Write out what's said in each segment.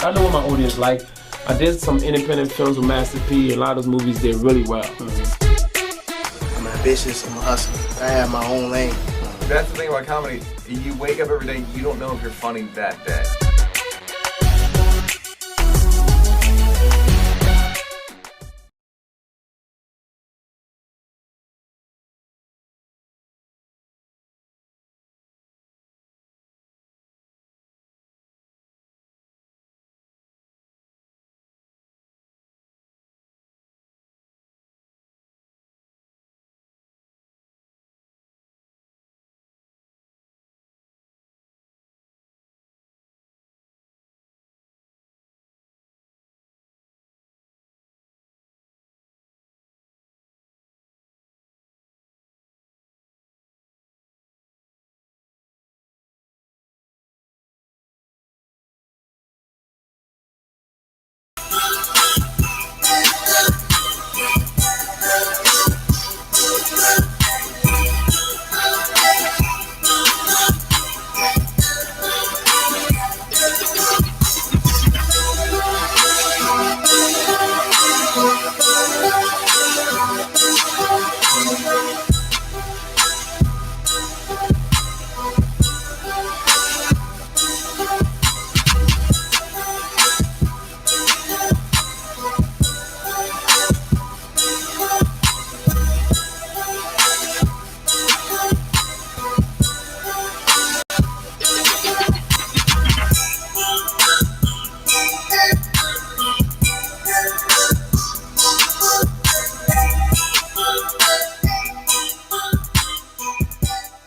I know what my audience like. I did some independent films with Master P. A lot of those movies did really well. I'm ambitious. I'm a hustler. I have my own lane. That's the thing about comedy. You wake up every day, you don't know if you're funny that day.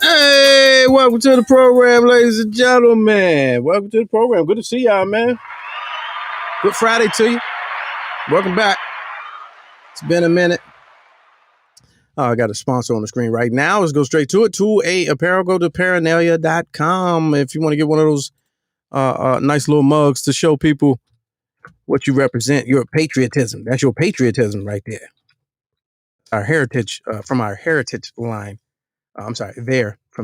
Hey, welcome to the program, ladies and gentlemen. Welcome to the program. Good to see y'all, man. Good Friday to you. Welcome back. It's been a minute. I got a sponsor on the screen right now. Let's go straight to it. 2A Apparel. Go to paranoia.com if you want to get one of those nice little mugs to show people what you represent, your patriotism. That's your patriotism right there. Our heritage, from our heritage line. From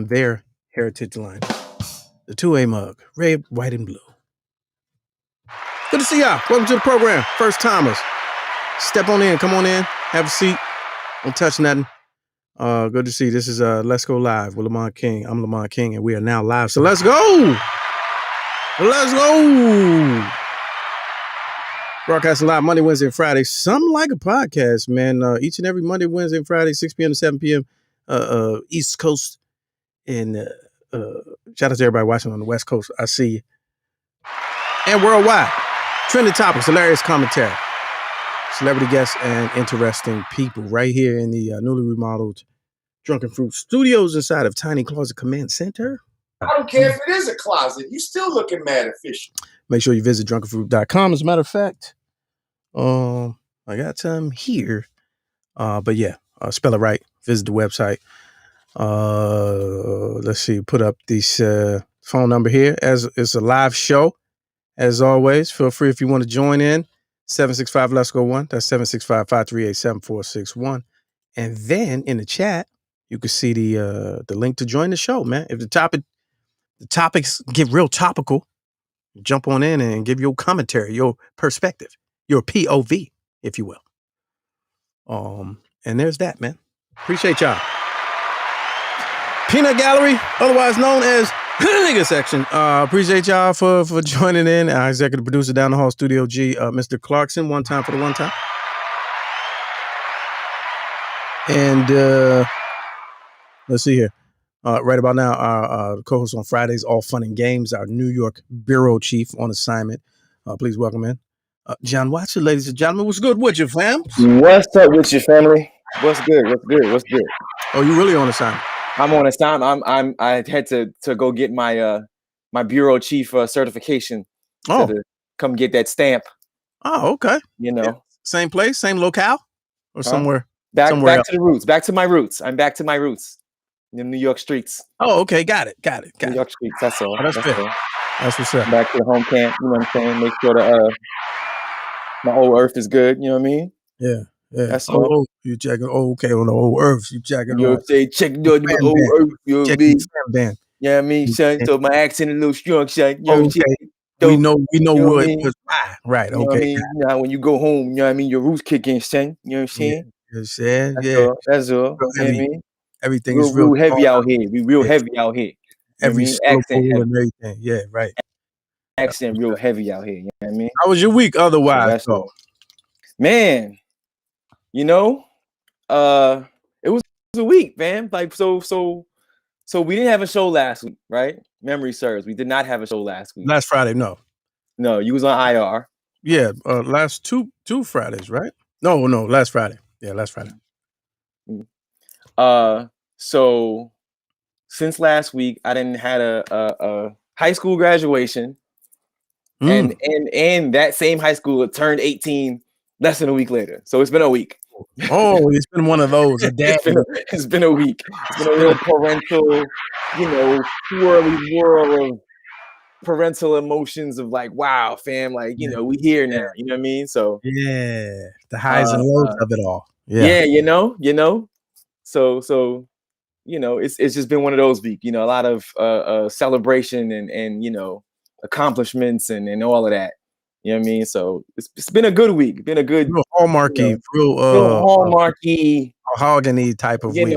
their heritage line. The 2A mug, red, white, and blue. Good to see y'all. Welcome to the program. First timers. Step on in, come on in, have a seat. Don't touch nothing. Good to see you. This is Let's Go Live with Lamont King. I'm Lamont King, and we are now live. So let's go. Let's go. Broadcasting live Monday, Wednesday, and Friday. Something like a podcast, man. Each and every Monday, Wednesday, and Friday, 6 p.m. to 7 p.m. East Coast. And shout out to everybody watching on the West Coast. I see you. And worldwide. Trending topics, hilarious commentary, celebrity guests, and interesting people right here in the newly remodeled Drunken Fruit Studios inside of Tiny Closet Command Center. I don't care if it is a closet. You still looking mad official. Make sure you visit drunkenfruit.com. As a matter of fact, I got some here. But yeah, spell it right. Visit the website. Let's see, put up this phone number here as it's a live show. As always, feel free if you want to join in. 765 Let's Go 1. That's 765-538-7461. And then in the chat, you can see the link to join the show, man. If the topics get real topical, jump on in and give your commentary, your perspective, your POV, if you will. And there's that, man. Appreciate y'all. Peanut Gallery, otherwise known as the nigga section. Appreciate y'all for joining in. Our executive producer down the hall, Studio G, Mr. Clarkson. One time for the one time. And let's see here. Right about now, our co-host on Fridays, All Fun and Games, our New York bureau chief on assignment. Please welcome in John Watson, ladies and gentlemen. What's good with you, fam? What's up with your family? What's good? What's good? What's good? Oh, you really on assignment? I'm on assignment. I had to go get my my bureau chief certification. To come get that stamp. Oh, okay. You know, yeah. Same place, same locale, or somewhere. Back somewhere else. To the roots. Back to my roots. I'm back to my roots. In the New York streets. Oh, okay. Got it. New York streets. That's all. That's fair. All. That's what's up. Back to the home camp. You know what I'm saying? Make sure that my old earth is good. You know what I mean? Yeah. That's all. Oh, you checking? Oh, okay. On the old earth, you checking? You know, say checking on the old earth. You know what I mean? Band. Yeah, I mean, son. So my accent a little strong, son. You know okay. We know You know what I what mean? was right. You know what I Okay. mean? You know, when you go home, you know what I mean? Your roots kick in, son. You know what I'm Yeah. saying? You saying? That's Yeah. all. That's all. Real You know what I heavy. mean? Everything is real Real heavy thought out out. here. We real Yeah. heavy out here. You know what I Every mean? Accent syllable heavy. and everything. Yeah, right. Accent real heavy out here. You know what I mean? How was your week So otherwise, that's though? all. Man, you know, it was a week, man. Like so we didn't have a show last week, right? Memory serves. We did not have a show last week. Last Friday, no. No, you was on IR. Yeah, last two Fridays, right? No, last Friday. Yeah, last Friday. So since last week, I didn't had a high school graduation, and that same high school turned 18 less than a week later. So it's been a week. Oh, it's been one of those. A dad. It's been a week. It's been a little parental, swirly whirl of parental emotions of like, wow, fam, like, we here now. You know what I mean? So Yeah, the highs and lows of it all. Yeah, So it's just been one of those weeks. A lot of celebration and accomplishments and all of that. You know what I mean? So it's been a good week. Been a good real hallmarky, real hallmarky, mahogany type of week.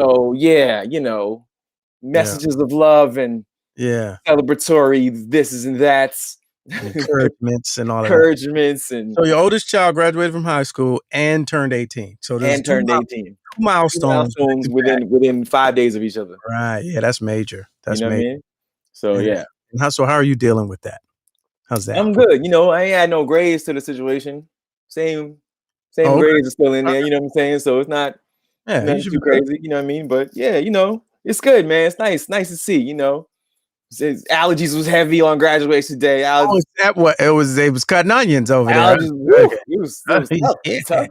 Messages of love and celebratory this and that's. Encouragements and all of that. Encouragements and so your oldest child graduated from high school and turned 18. So there's turned 18. Two milestones within 5 days of each other. Right. Yeah, that's major. That's what major. I mean? So And how are you dealing with that? How's that? I'm good. I ain't had no grades to the situation. Same grades are still in there. You know what I'm saying? So it's not nothing too crazy. You know what I mean? But yeah, it's good, man. It's nice to see. Allergies was heavy on graduation day. Is that what it was? They was cutting onions over there. It was tough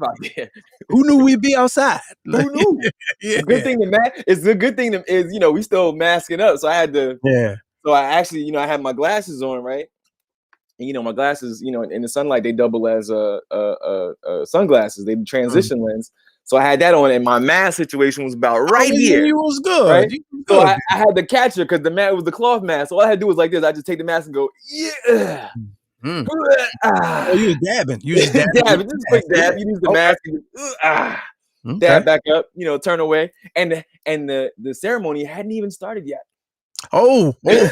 out there. Who knew we'd be outside? Who knew? The good thing is we still masking up. So I had to. Yeah. So I actually I had my glasses on, right? And my glasses in the sunlight they double as sunglasses. They transition lens. So I had that on, and my mask situation was about right here. You was good. Right? You was so good. I had the catcher because the mask was the cloth mask. So all I had to do was like this. I just take the mask and go, yeah. Oh, you was dabbing. You just dabbing. Just quick dab. You use the mask and dab back up. Turn away. And the ceremony hadn't even started yet. Oh. You're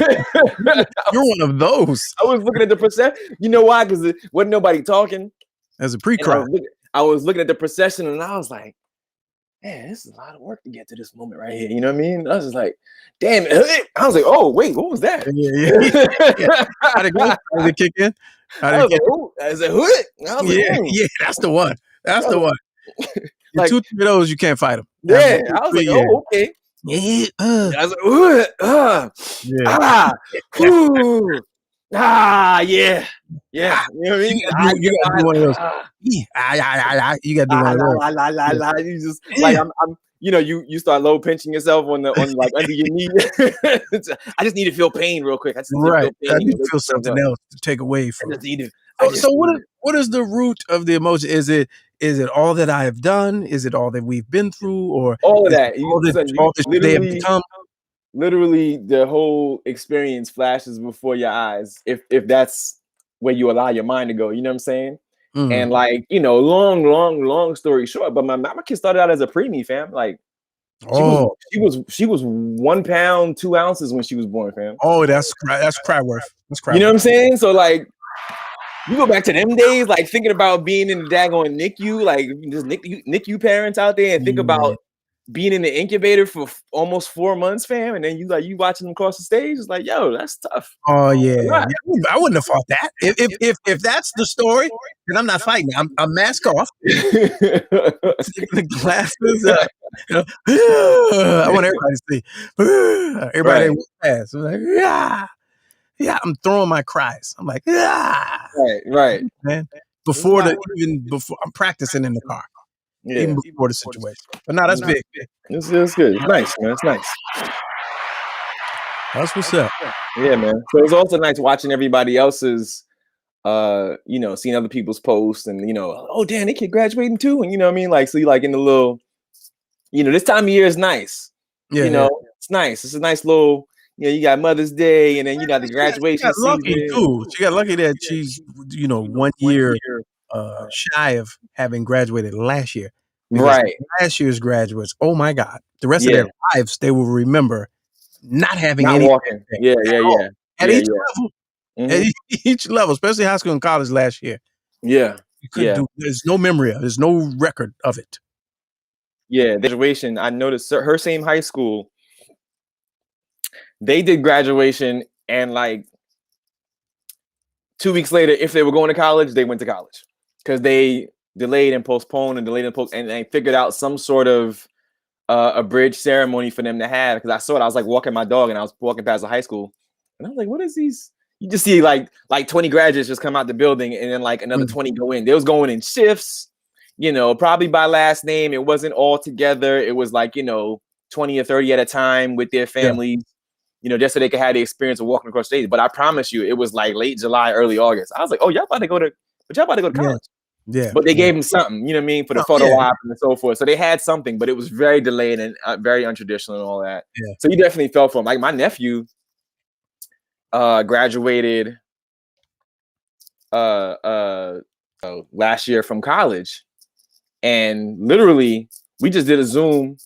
one of those. I was looking at the procession. You know why? Because there wasn't nobody talking. As a pre-crowd. I was looking at the procession and I was like, man, this is a lot of work to get to this moment right here. You know what I mean? I was just like, damn it. I was like, oh, wait, what was that? Yeah. How'd it go? How did it kick in? I was like, yeah, that's the one. That's the one. Like, 2-3 of those, you can't fight them. Yeah. I was like, oh, okay. Yeah. I was like, yeah. Yeah. You know what I mean? You gotta do one of those. You gotta do one of those. You just like I'm you start low pinching yourself on like under your knee. I just need to feel pain real quick. I just need to feel pain. I need to feel something else to take away from. So what is the root of the emotion? Is it all that I have done? Is it all that we've been through, or all of that? All that they have become? Literally, the whole experience flashes before your eyes. If that's where you allow your mind to go, you know what I'm saying? Mm-hmm. And like long story short, but my kid started out as a preemie, fam. Like, she was 1 pound 2 ounces when she was born, fam. Oh, that's cry worth. You know what I'm saying? So like, you go back to them days, like thinking about being in the daggone NICU, like just NICU parents out there, and think about being in the incubator for almost 4 months, fam, and then you watching them cross the stage. It's like, yo, that's tough. Oh yeah, I wouldn't have fought that. If that's the story, then I'm not fighting. I'm mask off, the glasses. I want everybody to see. Everybody fast. I'm like, yeah. I'm throwing my cries. I'm like, right, man. Before I'm practicing in the car. Yeah, even before the situation. But no, that's big. It's good. It's nice, man. It's nice. That's what's up. Yeah, man. So it's also nice watching everybody else's, seeing other people's posts and, oh, damn, they kid graduating too. And you know what I mean? Like, so you like in the little, this time of year is nice. Yeah. It's nice. It's a nice little, you got Mother's Day, and then you got the She graduation got lucky season. too. She got lucky that she's 1 year shy of having graduated last year. Because Right. last year's graduates, oh my God, the rest of Yeah. their lives they will remember not having Not any walking. Yeah. at Yeah. each Yeah. level. Mhm. At each level, especially high school and college last year. Yeah. You couldn't do. There's no memory of it. There's no record of it. Yeah. Graduation. I noticed her same high school. They did graduation, and like 2 weeks later, if they were going to college, they went to college because they delayed and postponed and and they figured out some sort of a bridge ceremony for them to have. Because I saw it, I was like walking my dog, and I was walking past the high school, and I was like, "What is these?" You just see like 20 graduates just come out the building, and then like another 20 go in. They was going in shifts, probably by last name. It wasn't all together. It was like 20 or 30 at a time with their families. Just so they could have the experience of walking across stage. But I promise you, it was like late July, early August. I was like, "Oh, y'all about to go to college." Yeah. But they gave them something, you know what I mean, for the photo op and so forth. So they had something, but it was very delayed and very untraditional and all that. Yeah. So you definitely fell for them. Like my nephew graduated last year from college, and literally we just did a Zoom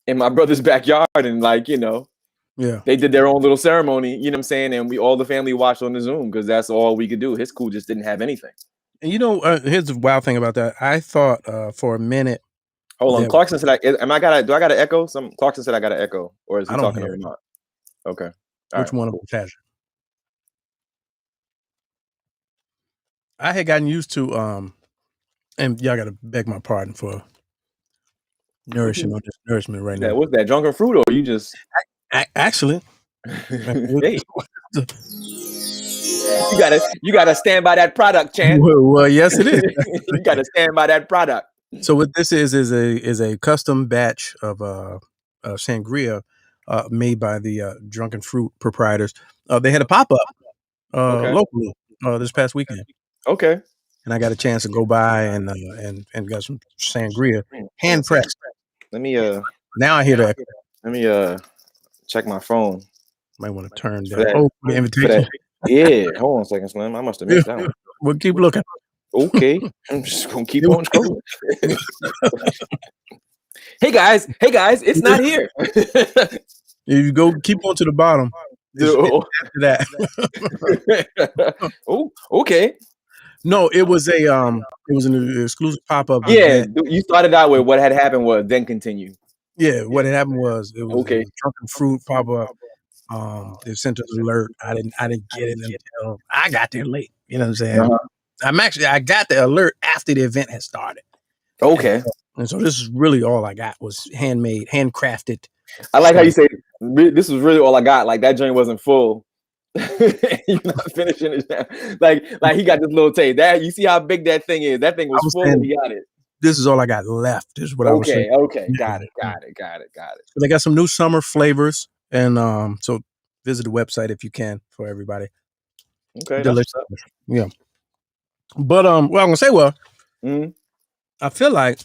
in my brother's backyard, and they did their own little ceremony, you know what I'm saying? And all the family watched on the Zoom because that's all we could do. His school just didn't have anything. And here's the wild thing about that. I thought for a minute. Hold on. Clarkson said, do I got to echo? Clarkson said I got to echo, or is he talking or not? Okay. Which one of them has it? I had gotten used to, and y'all got to beg my pardon for nourishment right now. What's that, drunken fruit, or you just... Actually. Hey. You gotta stand by that product, Chan. Well, yes, it is. You gotta stand by that product. So what this is a custom batch of sangria made by the Drunken Fruit proprietors. They had a pop-up locally this past weekend. Okay. And I got a chance to go by and got some sangria hand pressed. Let me now I hear that. Let me check my phone. Might want to turn that. Oh, the invitation. Yeah, hold on a second, Slim. I must have missed that one. We'll keep looking. Okay, I'm just gonna keep on scrolling. Hey guys, it's not here. You go keep on to the bottom. After that. Oh, okay. No, it was an exclusive pop-up. Yeah, you started out with what had happened was then continue. Yeah, what had happened was it was okay. a Drunken Fruit pop-up. They sent us an alert. I didn't get it until I got there late. You know what I'm saying? I got the alert after the event had started. Okay. And so this is really all I got was handmade, handcrafted. I like how you say this was really all I got. Like that joint wasn't full. You're not finishing it now. Like he got this little tape. That you see how big that thing is. That thing was full and he got it. This is all I got left, is what I was saying. Okay. Got it. So they got some new summer flavors. And so visit the website if you can for everybody. Okay. Delicious. Yeah. But I'm gonna say, I feel like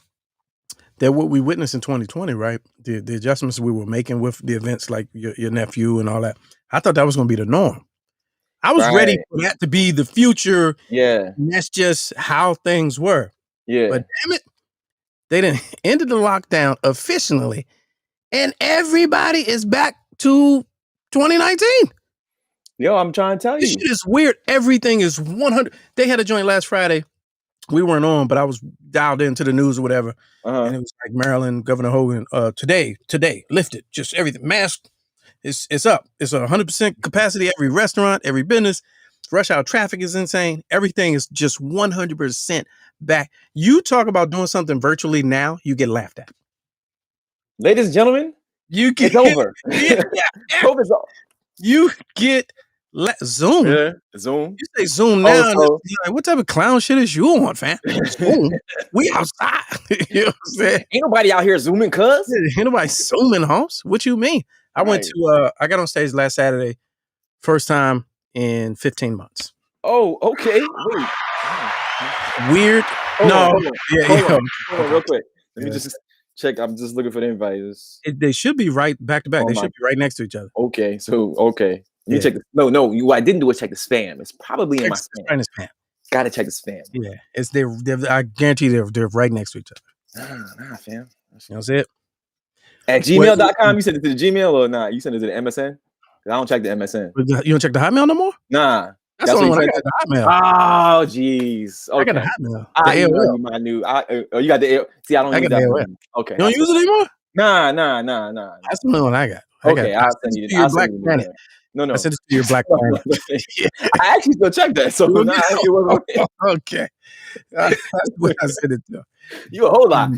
that what we witnessed in 2020, right? The adjustments we were making with the events like your nephew and all that. I thought that was gonna be the norm. I was ready for that to be the future. Yeah. And that's just how things were. Yeah. But damn it, they didn't ended the lockdown officially. And everybody is back to 2019. Yo, I'm trying to tell you. This shit is weird. Everything is 100. They had a joint last Friday. We weren't on, but I was dialed into the news or whatever. And it was like Maryland, Governor Hogan, today, lifted. Just everything. Mask, it's up. It's 100% capacity. Every restaurant, every business. Rush hour traffic is insane. Everything is just 100% back. You talk about doing something virtually now, you get laughed at. Ladies and gentlemen, it's over. COVID's over. You get Zoom. Yeah, Zoom. You say Zoom now. Like, what type of clown shit is you on, fam? Zoom. We outside. You know what I'm saying? Ain't nobody out here Zooming, cuz. Ain't nobody Zooming, homes. What you mean? I went to I got on stage last Saturday, first time in 15 months. Oh, okay. Wait. Weird. Hold on. Yeah. Hold on, real quick. Let me just check. I'm just looking for the invites. They should be right back to back. Oh They my- should be right next to each other. Okay, so okay. Let me Yeah. check. No. What I didn't do was check the spam. It's probably in my spam. Right in the spam. Gotta check the spam. Yeah, it's they're I guarantee they're right next to each other. Nah, fam. You know what I'm saying? At gmail.com, you sent it to the Gmail or not? You sent it to the MSN? 'Cause I don't check the MSN. You don't check the Hotmail no more? Nah. That's the what only you one I sent got, to- the Hotmail. Oh, jeez. Okay. I got the Hotmail. The I AOL. emailed you my new. You got the AOL. See, I don't I use got that the one. Okay. You don't use it anymore? Nah. That's the only one I got. Okay, I I'll sent send you it to your I'll Black send you Planet. the- No. I sent it to your Black Planet. I actually still checked that. So You nah, did? it wasn't. Okay. That's what I sent it to. You a whole lot.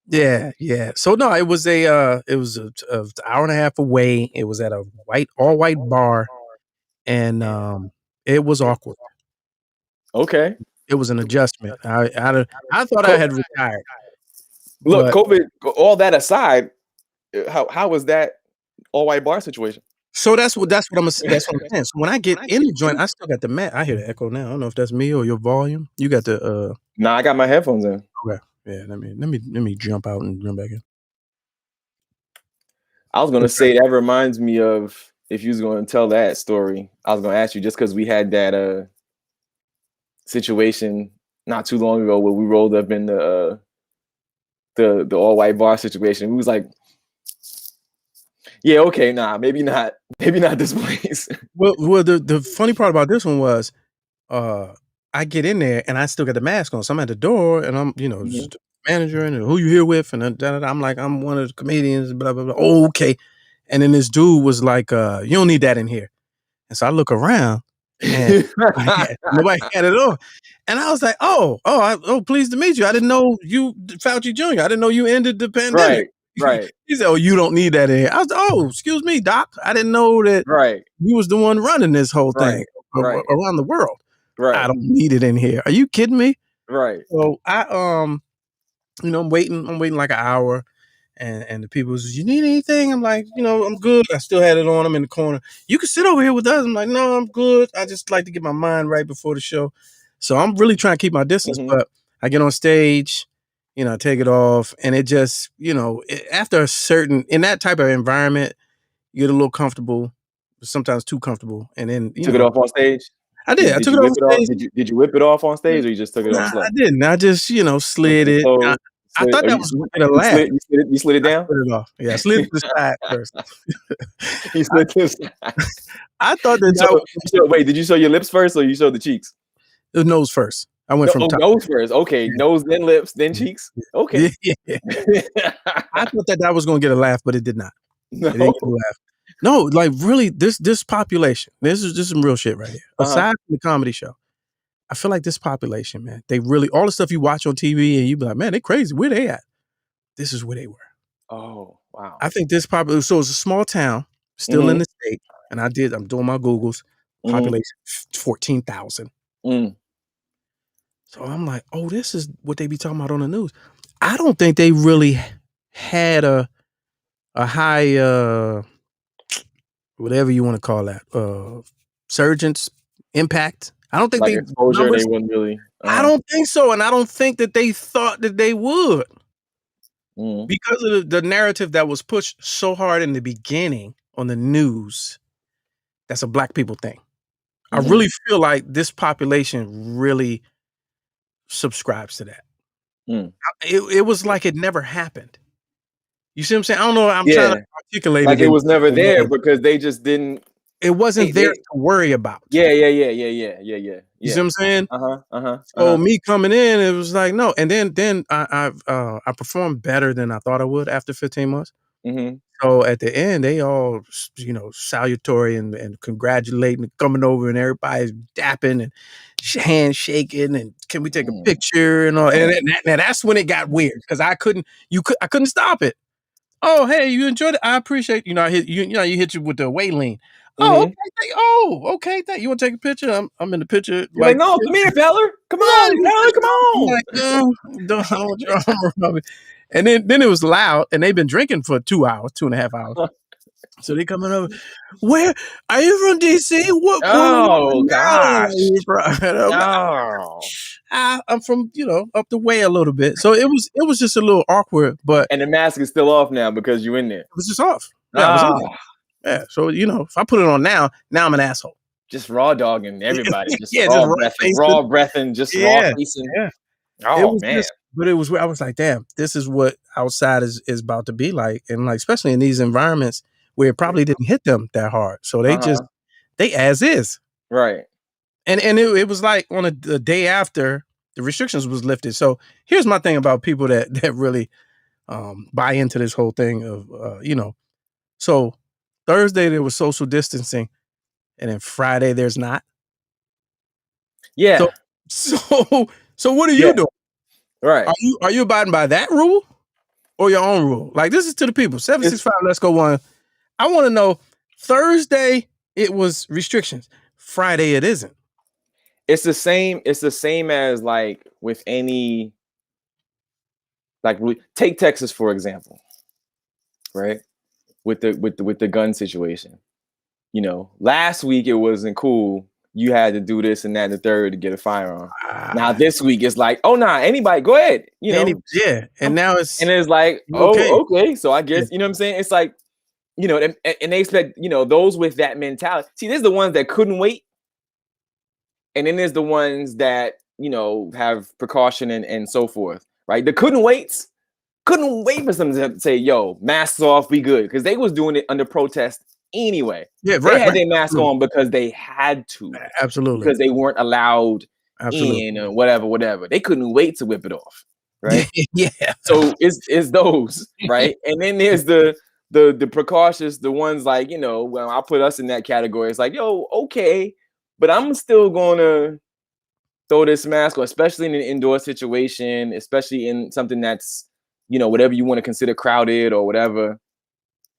Yeah. So no, it was a hour and a half away. It was at a all white bar, and it was awkward. Okay. It was an adjustment. I thought I had retired. Look, but- COVID. All that aside, how was that all white bar situation? So that's what I'm saying. So when I get in the joint, I still got the mat. I hear the echo now. I don't know if that's me or your volume. You got the Nah, I got my headphones in. Okay. Yeah, let me jump out and jump back in. I was gonna say that reminds me of, if you was gonna tell that story, I was gonna ask you, just because we had that situation not too long ago where we rolled up in the all white bar situation. We was like, yeah, okay, nah, maybe not this place. Well, the funny part about this one was, I get in there and I still got the mask on, so I'm at the door and I'm just manager and who you here with, and I'm like, I'm one of the comedians, blah blah blah. Oh, okay. And then this dude was like, you don't need that in here. And so I look around and nobody had it on. And I was like, oh, pleased to meet you. I didn't know you Fauci Jr. I didn't know you ended the pandemic. Right. He said, oh, you don't need that in here. I was like, oh, excuse me, doc. I didn't know that you was the one running this whole thing around the world. Right. I don't need it in here. Are you kidding me? Right. So I I'm waiting like an hour, and the people was, you need anything? I'm like, I'm good. I still had it on. I'm in the corner. You can sit over here with us. I'm like, no, I'm good. I just like to get my mind right before the show. So I'm really trying to keep my distance, but I get on stage, I take it off, and it just, after in that type of environment, you get a little comfortable, sometimes too comfortable. And then took it off on stage? I did. I took it off on stage. Did you whip it off on stage, or you just took it off slow? I didn't. I just, slid it. I thought that was going to laugh. You slid it down? I slid it off. Yeah, I slid to the side first. You slid to the side. I thought that wait, did you show your lips first, or you showed the cheeks? The nose first. I went from top. Nose first. Okay, nose, then lips, then cheeks. Okay. Yeah. I thought that was going to get a laugh, but it did not. No. It didn't get a laugh. No, like really, this population, this is some real shit right here. Aside from the comedy show, I feel like this population, man, they really, all the stuff you watch on TV and you be like, man, they crazy. Where they at? This is where they were. Oh, wow. I think this population, so it's a small town, still in the state, and I'm doing my Googles, population 14,000. So I'm like, oh, this is what they be talking about on the news. I don't think they really had a high, whatever you want to call that, surgeon's impact. I don't think like exposure. They wouldn't really. I don't think so, and I don't think that they thought that they would, because of the narrative that was pushed so hard in the beginning on the news. That's a black people thing. I really feel like this population really subscribes to that. It was like it never happened. You see what I'm saying? I don't know. I'm trying to articulate like it was never there because they just didn't. It wasn't there to worry about. Yeah. You see what I'm saying? So me coming in, it was like no, and then I performed better than I thought I would after 15 months. So at the end, they all salutatory and congratulating and coming over, and everybody's dapping and handshaking and can we take a picture and all. And that's when it got weird because I couldn't stop it. Oh, hey, you enjoyed it? I appreciate you hit you with the weight lean. Oh, okay. Thank you. Want to take a picture? I'm in the picture. You're like, no, come here, fella. Come on, come on. Like, no, I don't want your arm around me. And then it was loud, and they've been drinking for 2.5 hours. So they coming over. Where are you from? DC? What? Oh gosh. No. I'm from up the way a little bit. So it was just a little awkward, but And the mask is still off now because you're in there. it was just off. Yeah, it was off. Yeah. So if I put it on now I'm an asshole. Just raw dogging everybody. Just Yeah, raw just raw breathing, just raw facing. Yeah. Oh man. But it was, I was like, damn, this is what outside is about to be like. And like, especially in these environments where it probably didn't hit them that hard. So they they as is. Right. And it was like on the day after the restrictions was lifted. So here's my thing about people that really buy into this whole thing of, so Thursday there was social distancing and then Friday there's not. Yeah. So what are you doing? Right. Are you abiding by that rule or your own rule? Like, this is to the people. 765 Let's Go One. I want to know, Thursday it was restrictions. Friday it isn't. It's the same as like with any, like take Texas for example, right? With the gun situation. Last week it wasn't cool. You had to do this and that and the third to get a firearm. Now this week it's like, oh nah, anybody go ahead. And now it's like, okay. So I guess you know what I'm saying? It's like, and they expect, those with that mentality. See, there's the ones that couldn't wait. And then there's the ones that, have precaution and so forth. Right. The couldn't wait for them to say, yo, masks off, we good. Because they was doing it under protest anyway. Yeah, right. They had their mask on because they had to. Absolutely. Because they weren't allowed in or whatever. They couldn't wait to whip it off. Right. Yeah. So it's those, right? And then there's the precautious, the ones like, well, I'll put us in that category. It's like, yo, okay, but I'm still gonna throw this mask on, especially in an indoor situation, especially in something that's, whatever you want to consider crowded or whatever.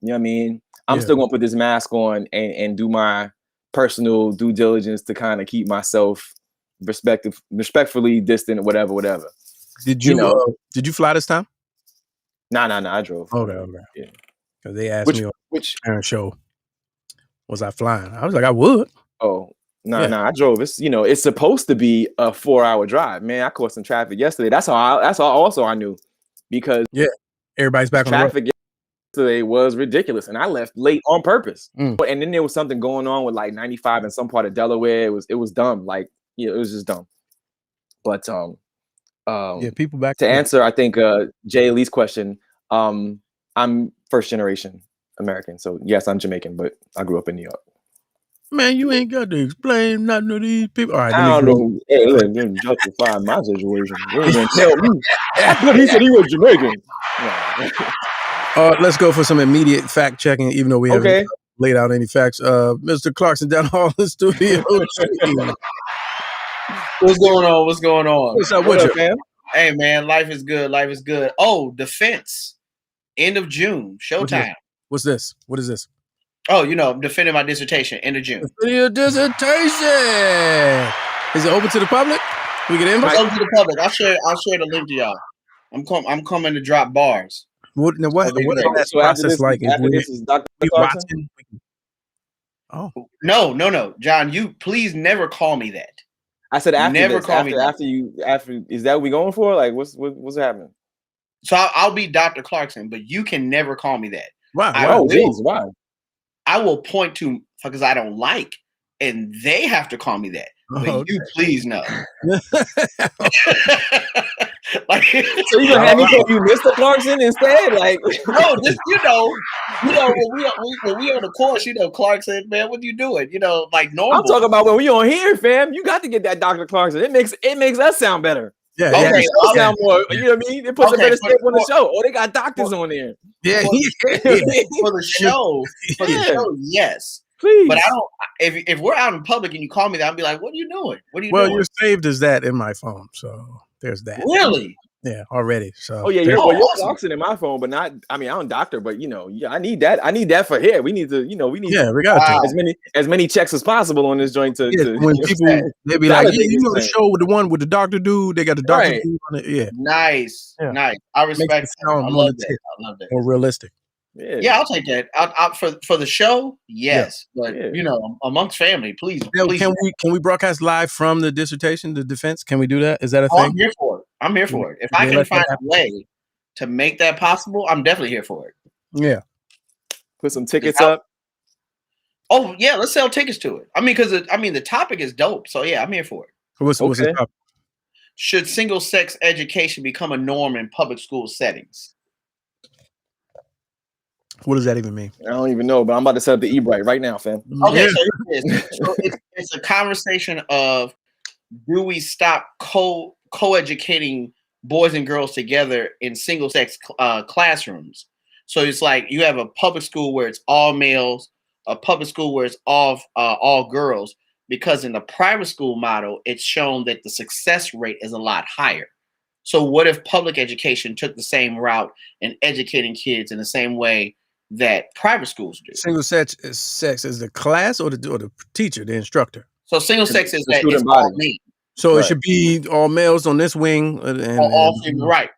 You know what I mean? I'm still gonna put this mask on and do my personal due diligence to kind of keep myself respectfully distant or whatever. Did you fly this time? Nah, I drove. Okay. Yeah. Because they asked me on which parent show was I flying. I was like, I would. Oh, no, I drove. It's it's supposed to be a 4-hour drive. Man, I caught some traffic yesterday. That's all also I knew, because everybody's back on traffic yesterday was ridiculous, and I left late on purpose. And then there was something going on with like 95 in some part of Delaware. It was dumb. Like, it was just dumb. But people back to answer, I think Jay Lee's question. I'm first generation American, so yes, I'm Jamaican, but I grew up in New York. Man, you ain't got to explain nothing to these people. All right, I don't know. Hey, let me justify my situation. You ain't gonna tell me. But he said he was Jamaican. Let's go for some immediate fact checking, even though we haven't laid out any facts. Mr. Clarkson down hall in the studio. What's going on? What's up with you, man? Hey, man, life is good. Oh, defense. End of June. Showtime. What's this? What is this? Oh, I'm defending my dissertation. End of June. Defending your dissertation. Is it open to the public? We get in. It's open to the public. I'll share the link to y'all. I'm coming to drop bars. What is that process like? After this is Dr. Watching? Oh no, John! You please never call me that. I said after. Never this, call me after. Is that what we going for? Like, what's happening? So I'll be Dr. Clarkson, but you can never call me that. Why? I will point to because I don't like, and they have to call me that. But you please know. Like, so you gonna have me call you Mr. Clarkson instead? Like, no, just when we on the course, Clarkson, man, what you doing? Like normal. I'm talking about when we on here, fam. You got to get that Dr. Clarkson. It makes us sound better. Yeah, okay. Sound more. You know what I mean? It puts a better stamp on the show. Oh, they got doctors on there. Yeah, for the show, yes. Please. But I don't. If we're out in public and you call me that, I'll be like, "What are you doing? What are you doing?" Well, you're saved as that in my phone, so there's that. Really? Yeah, already. So. Oh yeah, you're Clarkson in my phone, but not. I mean, I don't doctor, but I need that. I need that for here. We need to. We got as many checks as possible on this joint. When people they be like, the show with the one with the doctor dude. They got the doctor dude on it. Yeah. Nice. I respect. I love that. More realistic. Yeah, I'll take that. Out for the show, yes. But amongst family, please. Can we broadcast live from the dissertation, the defense? Can we do that? Is that a thing? I'm here for it. I'm here for it. If I can find a way to make that possible, I'm definitely here for it. Yeah. Put some tickets up. Oh yeah, let's sell tickets to it. I mean, because the topic is dope. So yeah, I'm here for it. What's the topic? Should single-sex education become a norm in public school settings? What does that even mean? I don't even know, but I'm about to set up the eBright right now, fam. Okay, so it's a conversation of, do we stop co-educating boys and girls together in single-sex classrooms? So it's like you have a public school where it's all males, a public school where it's all girls, because in the private school model, it's shown that the success rate is a lot higher. So what if public education took the same route in educating kids in the same way that private schools do? Single sex is the class or the teacher, the instructor? So single sex is that it's all men. So it should be all males on this wing. All female, right.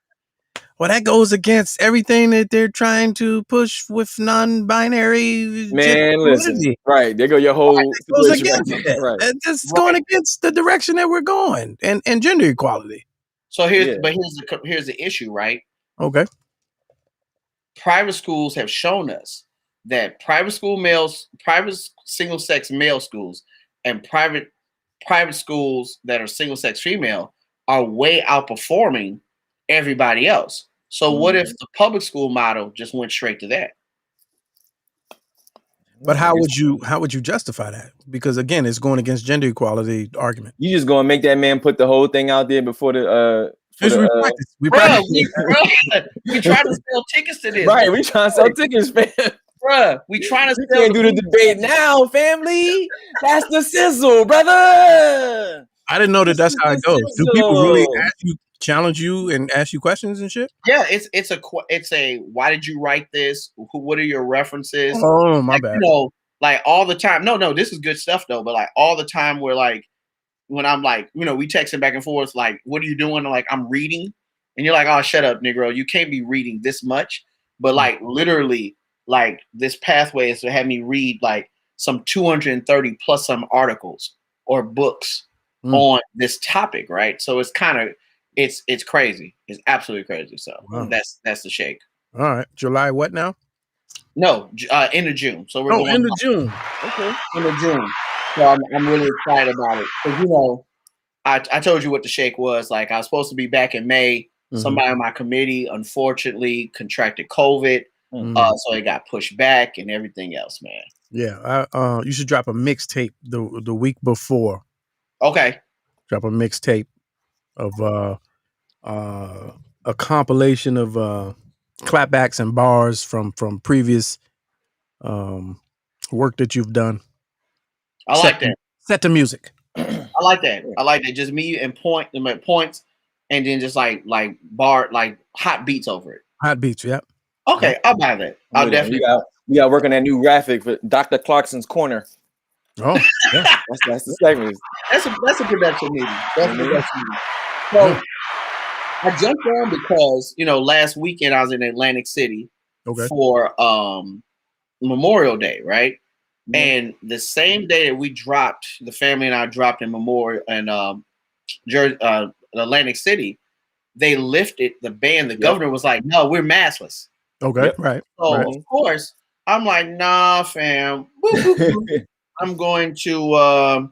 Well, that goes against everything that they're trying to push with non-binary. Man, listen. Right. There go your whole situation. Right. It's going against the direction that we're going and gender equality. So here's the issue, right? Okay. Private schools have shown us that private single-sex male schools and private schools that are single-sex female are way outperforming everybody else. So what if the public school model just went straight to that? But how would you justify that? Because again, it's going against gender equality argument. You just gonna make that man put the whole thing out there before the we try to sell tickets to this. Right, we trying to sell tickets, man. Bruh, we trying to can't do the debate now, family. That's the sizzle, brother. I didn't know that's how it goes. Do people really challenge you and ask you questions and shit? Yeah, it's a why did you write this? What are your references? Oh, my bad. Like all the time. No, this is good stuff though. But like all the time, we're like, when I'm like, we texting back and forth, like, what are you doing? Like, I'm reading, and you're like, oh, shut up, Negro. You can't be reading this much. But like literally, like this pathway is to have me read like some 230 plus some articles or books on this topic, right? So it's kind of it's crazy. It's absolutely crazy. So that's the shake. All right, July what now? No, end of June. So we're going end of June. Okay, end of June. So I'm really excited about it because I told you what the shake was. Like I was supposed to be back in May. Somebody on my committee unfortunately contracted COVID, so it got pushed back and everything else, man. Yeah, you should drop a mixtape the week before. Okay. Drop a mixtape of a compilation of clapbacks and bars from previous work that you've done. I like that. Set the music. I like that. I like that. Just me and points, and then just like bar like hot beats over it. Hot beats, yeah. Okay, I'll buy that. I'll definitely. We got working that new graphic for Dr. Clarkson's Corner. Oh, yeah. that's the segment. That's a production meeting. That's a production meeting. So I jumped on because last weekend I was in Atlantic City for Memorial Day, right? Mm-hmm. And the same day that we dropped, the family and I dropped in Memorial and Atlantic City, they lifted the ban. The governor was like, "No, we're maskless." Okay, right. So of course I'm like, "Nah, fam." I'm going to go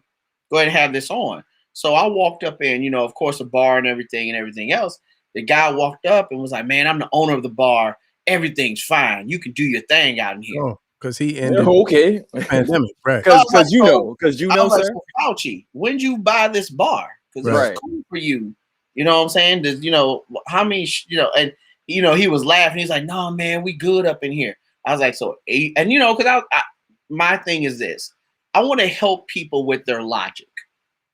ahead and have this on. So I walked up in, of course, a bar and everything else. The guy walked up and was like, "Man, I'm the owner of the bar. Everything's fine. You can do your thing out in here." Oh, because he ended the pandemic, right? Because you know, like, sir. Fauci, when did you buy this bar? Because it's cool for you. You know what I'm saying? Does, how many, and he was laughing. He's like, "No, man, we good up in here." I was like, "So," and because my thing is this. I want to help people with their logic.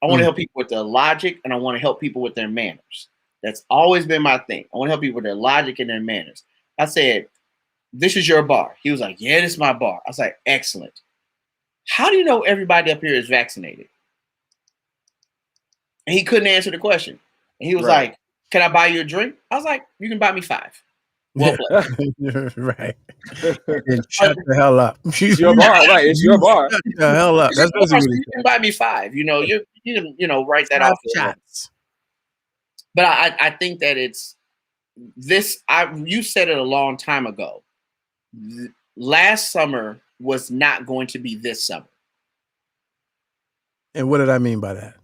I want to help people with their logic, and I want to help people with their manners. That's always been my thing. I want to help people with their logic and their manners. I said, "This is your bar." He was like, "Yeah, this is my bar." I was like, "Excellent. How do you know everybody up here is vaccinated?" And he couldn't answer the question. And he was like, "Can I buy you a drink?" I was like, "You can buy me 5." Well played. Right. And shut the hell up. It's your bar, right? It's your bar. Shut the hell up. That's basically what You can buy me 5. You know, you can write that 5 off. shots. But I think that it's this. You said it a long time ago. Last summer was not going to be this summer. And what did I mean by that?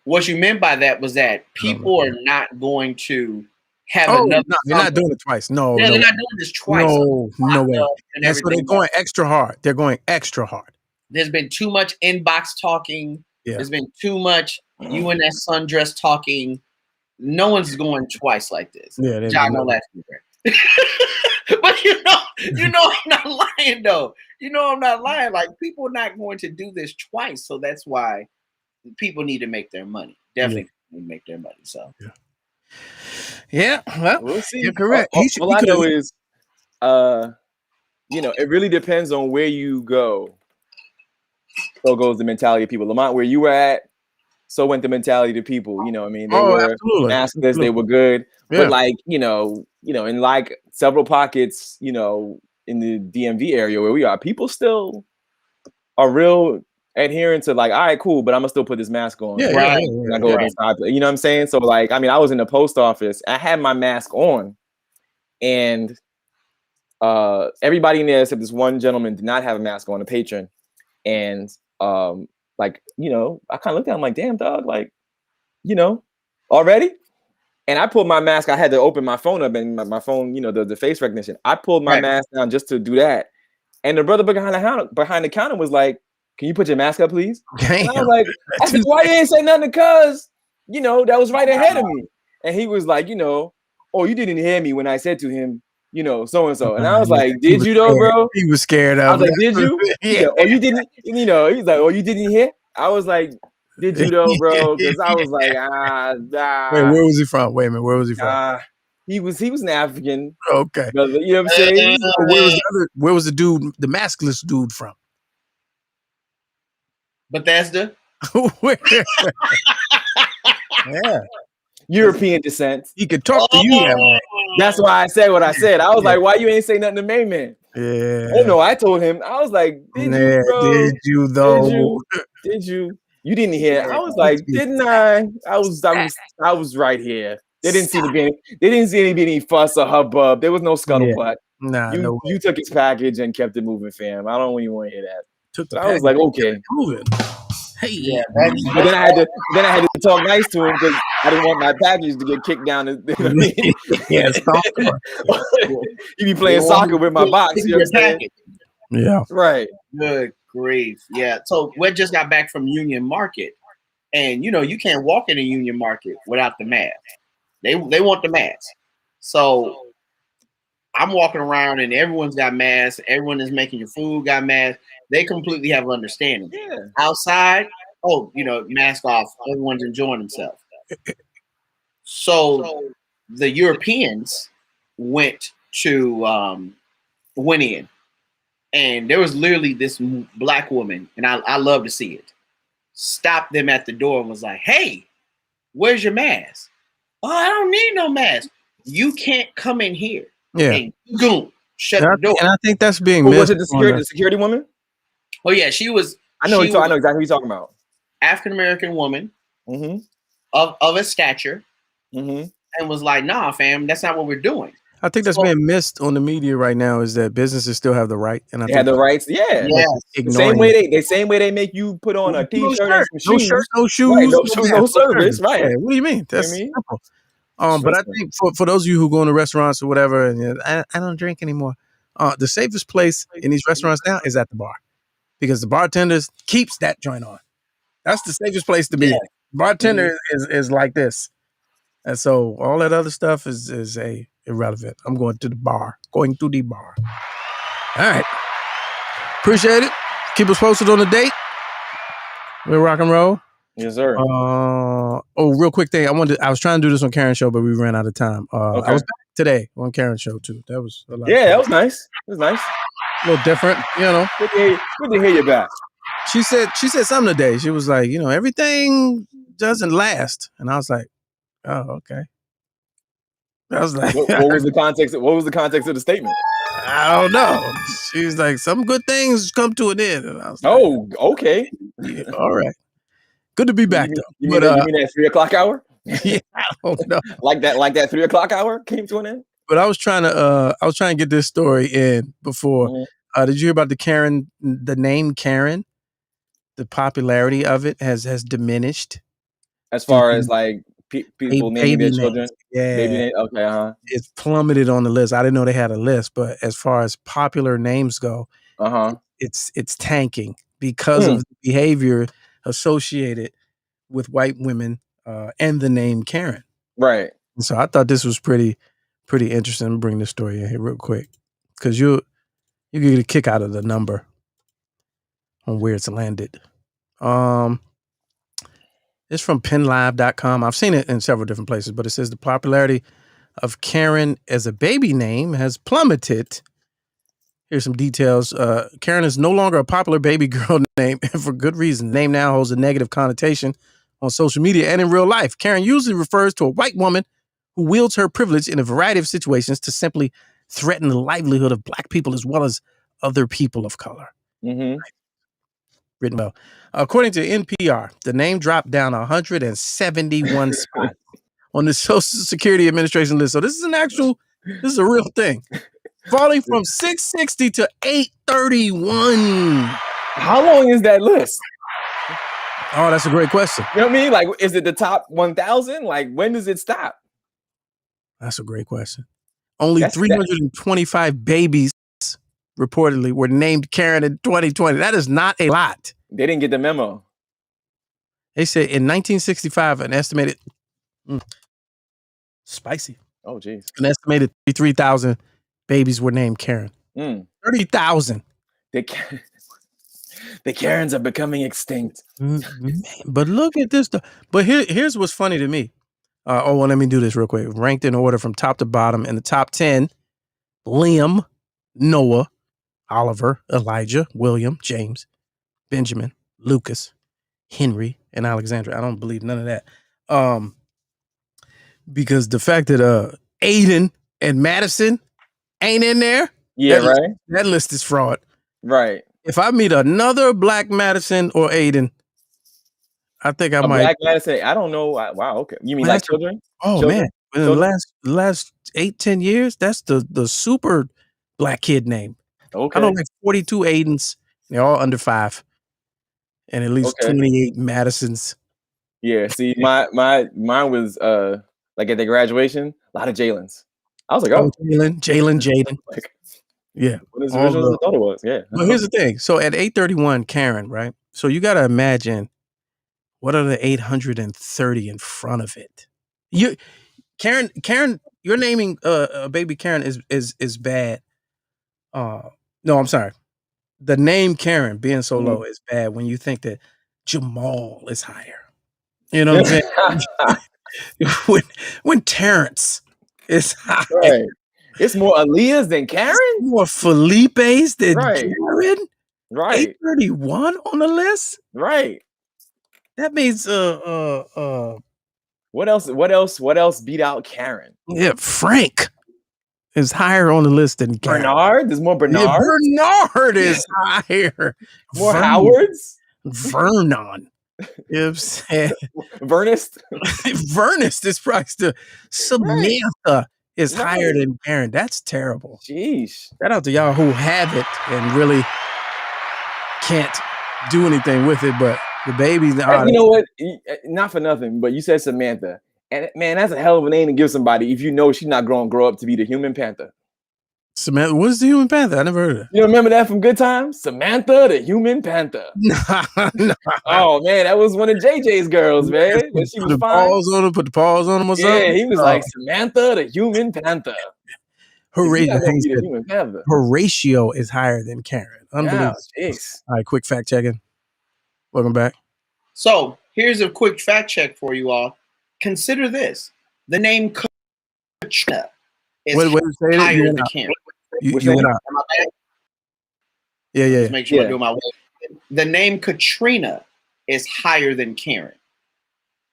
What you meant by that was that people are not going to have another. No, they're not doing it twice. No, they're not doing this twice. No way. That's what they're going extra hard. They're going extra hard. There's been too much inbox talking. Yeah. There's been too much you and that sundress talking. No one's going twice like this. Yeah, John, no last year. But you know I'm not lying though. You know I'm not lying. Like people are not going to do this twice. So that's why people need to make their money. Definitely need to make their money. So yeah. Well, we'll see. You're correct. All I know is it really depends on where you go. So goes the mentality of people. Lamont, where you were at, so went the mentality of people. You know what I mean? They were maskless, they were good. Yeah. But like, in like several pockets, in the DMV area where we are, people still are real adherent to like, all right, cool, but I'm gonna still put this mask on. Yeah, right. Yeah. I go inside. You know what I'm saying? So like, I mean, I was in the post office, I had my mask on, and everybody in there except this one gentleman did not have a mask on, a patron. And I kind of looked at him like, damn, dog, like, already? And I pulled my mask. I had to open my phone up and my phone, the face recognition. I pulled my mask down just to do that. And the brother behind the counter was like, can you put your mask up, please? And I was like, why you ain't say nothing? Because, that was right ahead of me. And he was like, oh, you didn't hear me when I said to him, so-and-so. And I was like, did you though, bro? He was scared of I was like, did you? Yeah. Or you didn't, he's like, oh, you didn't hear? I was like, did you though, bro? Because I was like, Wait, where was he from? Wait a minute, where was he from? He was an African. Okay. Brother, you know what I'm saying? Where was the dude, the maskless dude from? Bethesda. Yeah. European descent. He could talk to you that way. That's why I said what I said. I was like, why you ain't say nothing to main man? Yeah. Oh no, I told him. I was like, did you, bro? Did you though? Did you? You didn't hear. I was like, didn't I? I was right here. They didn't see any fuss or hubbub. There was no scuttlebutt. Nah, you took his package and kept it moving, fam. I don't even want to hear that. I was like, okay. Moving. Hey, yeah. But then I had to talk nice to him because I didn't want my package to get kicked down. Yeah, you be playing soccer with my box. You know what I'm saying? Yeah. Right. Good grief. Yeah. So we just got back from Union Market, and you can't walk in a Union Market without the mask. They want the mask. So I'm walking around and everyone's got masks. Everyone is making your food got masks. They completely have understanding. Yeah. Outside, mask off. Everyone's enjoying themselves. So the Europeans went in, and there was literally this black woman, and I love to see it. Stopped them at the door and was like, "Hey, where's your mask?" "Oh, I don't need no mask." "You can't come in here." Yeah. And boom, shut the door. And I think that's being missed. Was it the security woman? Oh yeah, she was. I know exactly who you're talking about. African American woman, of a stature, and was like, "Nah, fam, that's not what we're doing." I think that's being missed on the media right now is that businesses still have the right, and they have the rights. Yeah. The same way they make you put on a t-shirt and some shoes. No shoes, right, no service. Right. Yeah, what do you mean? That's simple. But I think for those of you who go into restaurants or whatever, and I don't drink anymore. The safest place in these restaurants now is at the bar, because the bartenders keeps that joint on. That's the safest place to be. Yeah. Bartender is like this, and so all that other stuff is irrelevant. I'm going to the bar. Going to the bar. All right. Appreciate it. Keep us posted on the date. We'll rock and roll. Yes, sir. Real quick thing. I was trying to do this on Karen's show, but we ran out of time. I was back today on Karen's show too. That was a lot. Yeah, that was nice. It was nice. A little different, Good to hear you back. She said something today. She was like, everything doesn't last. And I was like, oh, okay. I was like, what was the context? What was the context of the statement? I don't know. She's like, some good things come to an end. And I was like, Oh, okay. yeah, all right. Good to be back though. You mean that 3 o'clock hour? Yeah, I don't know. like that 3 o'clock hour came to an end. But I was trying to get this story in before. Mm-hmm. Did you hear about the name Karen? The popularity of it has diminished. As far as like people naming their children. Yeah. Baby name. Okay, It's plummeted on the list. I didn't know they had a list, but as far as popular names go, it's tanking because of the behavior associated with white women and the name Karen. Right. And so I thought this was pretty interesting. I'm bring this story in here real quick because you get a kick out of the number on where it's landed. It's from penlive.com. I've seen it in several different places, but it says the popularity of Karen as a baby name has plummeted. Here's some details. Karen is no longer a popular baby girl name, and for good reason. The name now holds a negative connotation on social media and in real life. Karen usually refers to a white woman who wields her privilege in a variety of situations to simply threaten the livelihood of Black people as well as other people of color. Mm-hmm. Written well. According to NPR, the name dropped down 171 spots on the Social Security Administration list. So this is a real thing. Falling from 660 to 831. How long is that list? Oh, that's a great question. You know what I mean? Like, is it the top 1,000? Like, when does it stop? That's a great question. Only 325 babies reportedly were named Karen in 2020. That is not a lot. They didn't get the memo. They said in 1965, an estimated spicy. Oh, geez. An estimated 33,000 babies were named Karen. 30,000. The Karens are becoming extinct. But look at this. But here's what's funny to me. Let me do this real quick. Ranked in order from top to bottom. In the top 10, Liam, Noah, Oliver, Elijah, William, James, Benjamin, Lucas, Henry, and Alexandra. I don't believe none of that. Because the fact that Aiden and Madison ain't in there. Yeah, right. That list is fraud. Right. If I meet another Black Madison or Aiden, I think I might. Black Madison, I don't know. Wow, okay. You mean like children? Oh, children? Man. In the last 8-10 years, that's the super Black kid name. Okay. I know like 42 Aidens. They're all under 5. And at least 28 Madisons. Yeah, see, mine was like at the graduation, a lot of Jalen's. I was like, Jaden. Like, yeah. What is original? I thought it was. Yeah. But here's the thing. So at 831, Karen, right? So you got to imagine what are the 830 in front of it? Karen, you're naming a baby Karen is bad. No, I'm sorry. The name Karen being so low is bad when you think that Jamal is higher. You know what I'm saying? when Terrence is higher. Right. It's more Aaliyah's than Karen? It's more Felipe's than Karen? Right. 831 on the list? Right. That means what else beat out Karen? Yeah, Frank is higher on the list than Karen. Bernard? There's more Bernard? Yeah, Bernard is higher. More Howards? Vernon. You know what I'm saying? Vernest? Vernest is probably still. Samantha is higher than Karen. That's terrible. Jeez. Shout out to y'all who have it and really can't do anything with it, but the babies. You know what? Not for nothing, but you said Samantha. And man, that's a hell of a name to give somebody if you know she's not going to grow up to be the human panther. Samantha, what is the human panther? I never heard of it. You remember that from Good Times? Samantha, the human panther. No. Oh man, that was one of JJ's girls, man. When she was fine. Put the paws on him or something? Yeah, he was like Samantha, the human panther. Horatio is higher than Karen. Unbelievable. Yeah, all right, quick fact checking. Welcome back. So here's a quick fact check for you all. Consider this: the name Katrina is higher than Karen. You went out. Yeah. Let's make sure I do my way. The name Katrina is higher than Karen.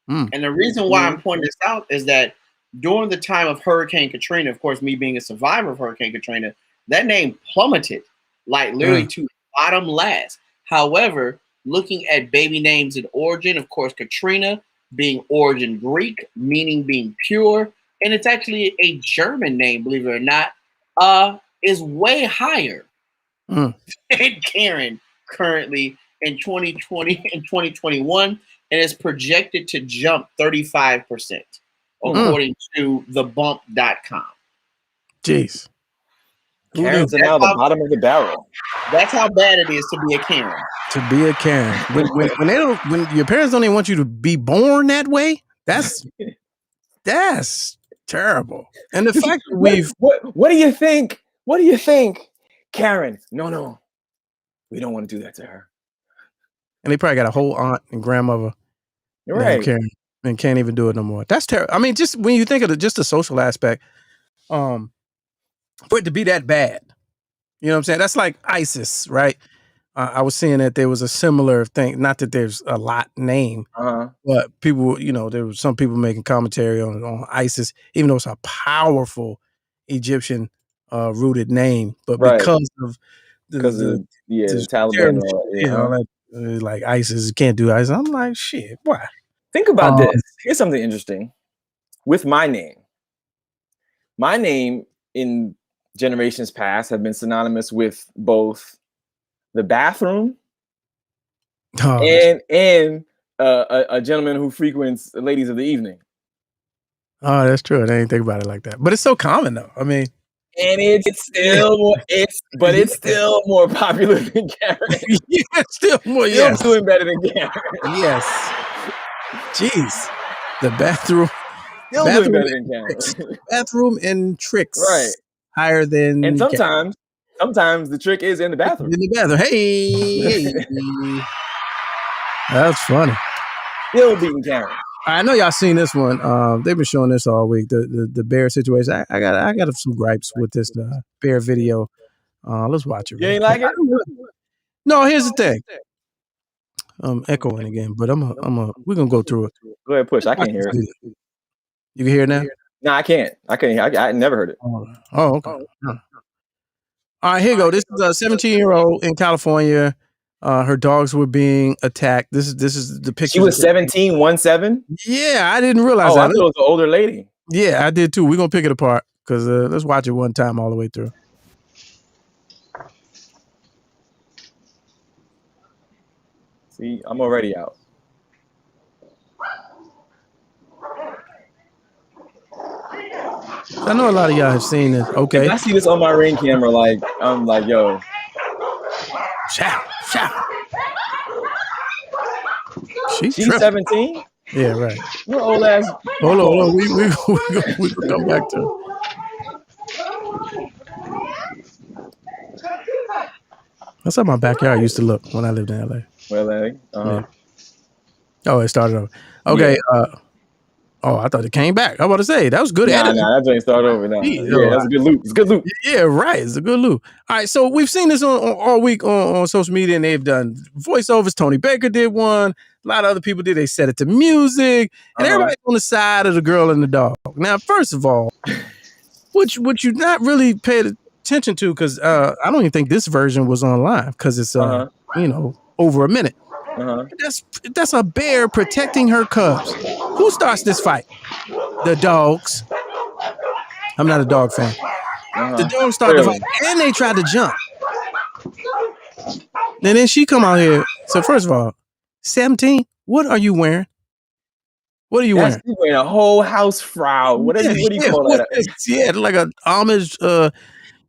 And the reason why I'm pointing this out is that during the time of Hurricane Katrina, of course, me being a survivor of Hurricane Katrina, that name plummeted, like literally to bottom last. However, looking at baby names in origin, of course, Katrina being origin Greek, meaning being pure, and it's actually a German name, believe it or not, is way higher than Karen currently in 2020 and 2021, and is projected to jump 35%, according to thebump.com. Jeez. Karens are now the bottom of the barrel. That's how bad it is to be a Karen. To be a Karen. When your parents don't even want you to be born that way, that's terrible. And the fact that what do you think? What do you think? Karen, no. We don't want to do that to her. And they probably got a whole aunt and grandmother. Right. Karen, and can't even do it no more. That's terrible. I mean, just when you think of just the social aspect, for it to be that bad, you know what I'm saying? That's like ISIS, right? I was seeing that there was a similar thing. Not that there's a lot named, but people, there was some people making commentary on ISIS, even though it's a powerful Egyptian rooted name, but because of the Taliban, like ISIS can't do ISIS. I'm like, shit, why? Think about this. Here's something interesting. With my name in generations past have been synonymous with both the bathroom and a gentleman who frequents the ladies of the evening. Oh, that's true. I didn't think about it like that. But it's so common though. I mean, and it's still more popular than Karen. Yeah, it's still more. Still doing better than Karen. Yes. Jeez, the bathroom. Still doing better than Karen. Bathroom and tricks. Right. Higher than. And sometimes the trick is in the bathroom. In the bathroom. Hey. That's funny. Still beating Karen. I know y'all seen this one. They've been showing this all week. The bear situation. I got some gripes with this bear video. Let's watch it. You ain't like it? No. Here's the thing. I'm echoing again, but we're gonna go through it. Go ahead, push. I can't hear it. You can hear it now? No, I can't. I can't hear. I never heard it. Oh, okay. All right, here you go. This is a 17-year-old in California. Her dogs were being attacked. This is the picture. She was 17, 17? Yeah, I didn't realize that. I thought it was an older lady. Yeah, I did too. We're gonna pick it apart because let's watch it one time all the way through. See, I'm already out. I know a lot of y'all have seen this. Okay. If I see this on my Ring camera, I'm like, yo. Shout. She's 17? Yeah, right. What old ass? Hold on. We can come back to it. That's how my backyard used to look when I lived in LA. Well, Yeah. Oh, it started over. Okay. Yeah. I thought it came back. I was about to say that was good editing. Nah, that didn't start over now. Yeah, that's a good loop. It's a good loop. Yeah, right. It's a good loop. All right, so we've seen this on all week on social media, and they've done voiceovers. Tony Baker did one. A lot of other people did. They set it to music, and everybody's on the side of the girl and the dog. Now, first of all, which you not really paid attention to, because I don't even think this version was online because it's over a minute. That's a bear protecting her cubs. Who starts this fight? The dogs. I'm not a dog fan. The dogs start the fight, and they tried to jump. And then she come out here. So first of all, 17. What are you wearing? What are you wearing? She's wearing a whole house frau. What do you call that? Yeah, like a homage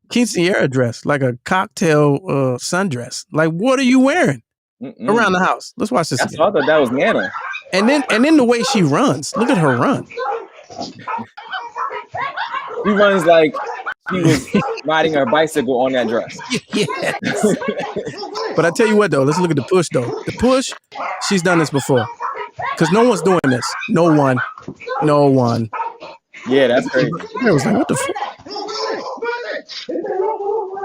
quinceañera dress, like a cocktail sundress. Like, what are you wearing? Around the house. Let's watch this. I thought that was Nana. And then the way she runs. Look at her run. She runs like she was riding her bicycle on that dress. Yes. But I tell you what though, let's look at the push though. The push, she's done this before. Because no one's doing this. No one. Yeah, that's crazy. I was like, what the fuck?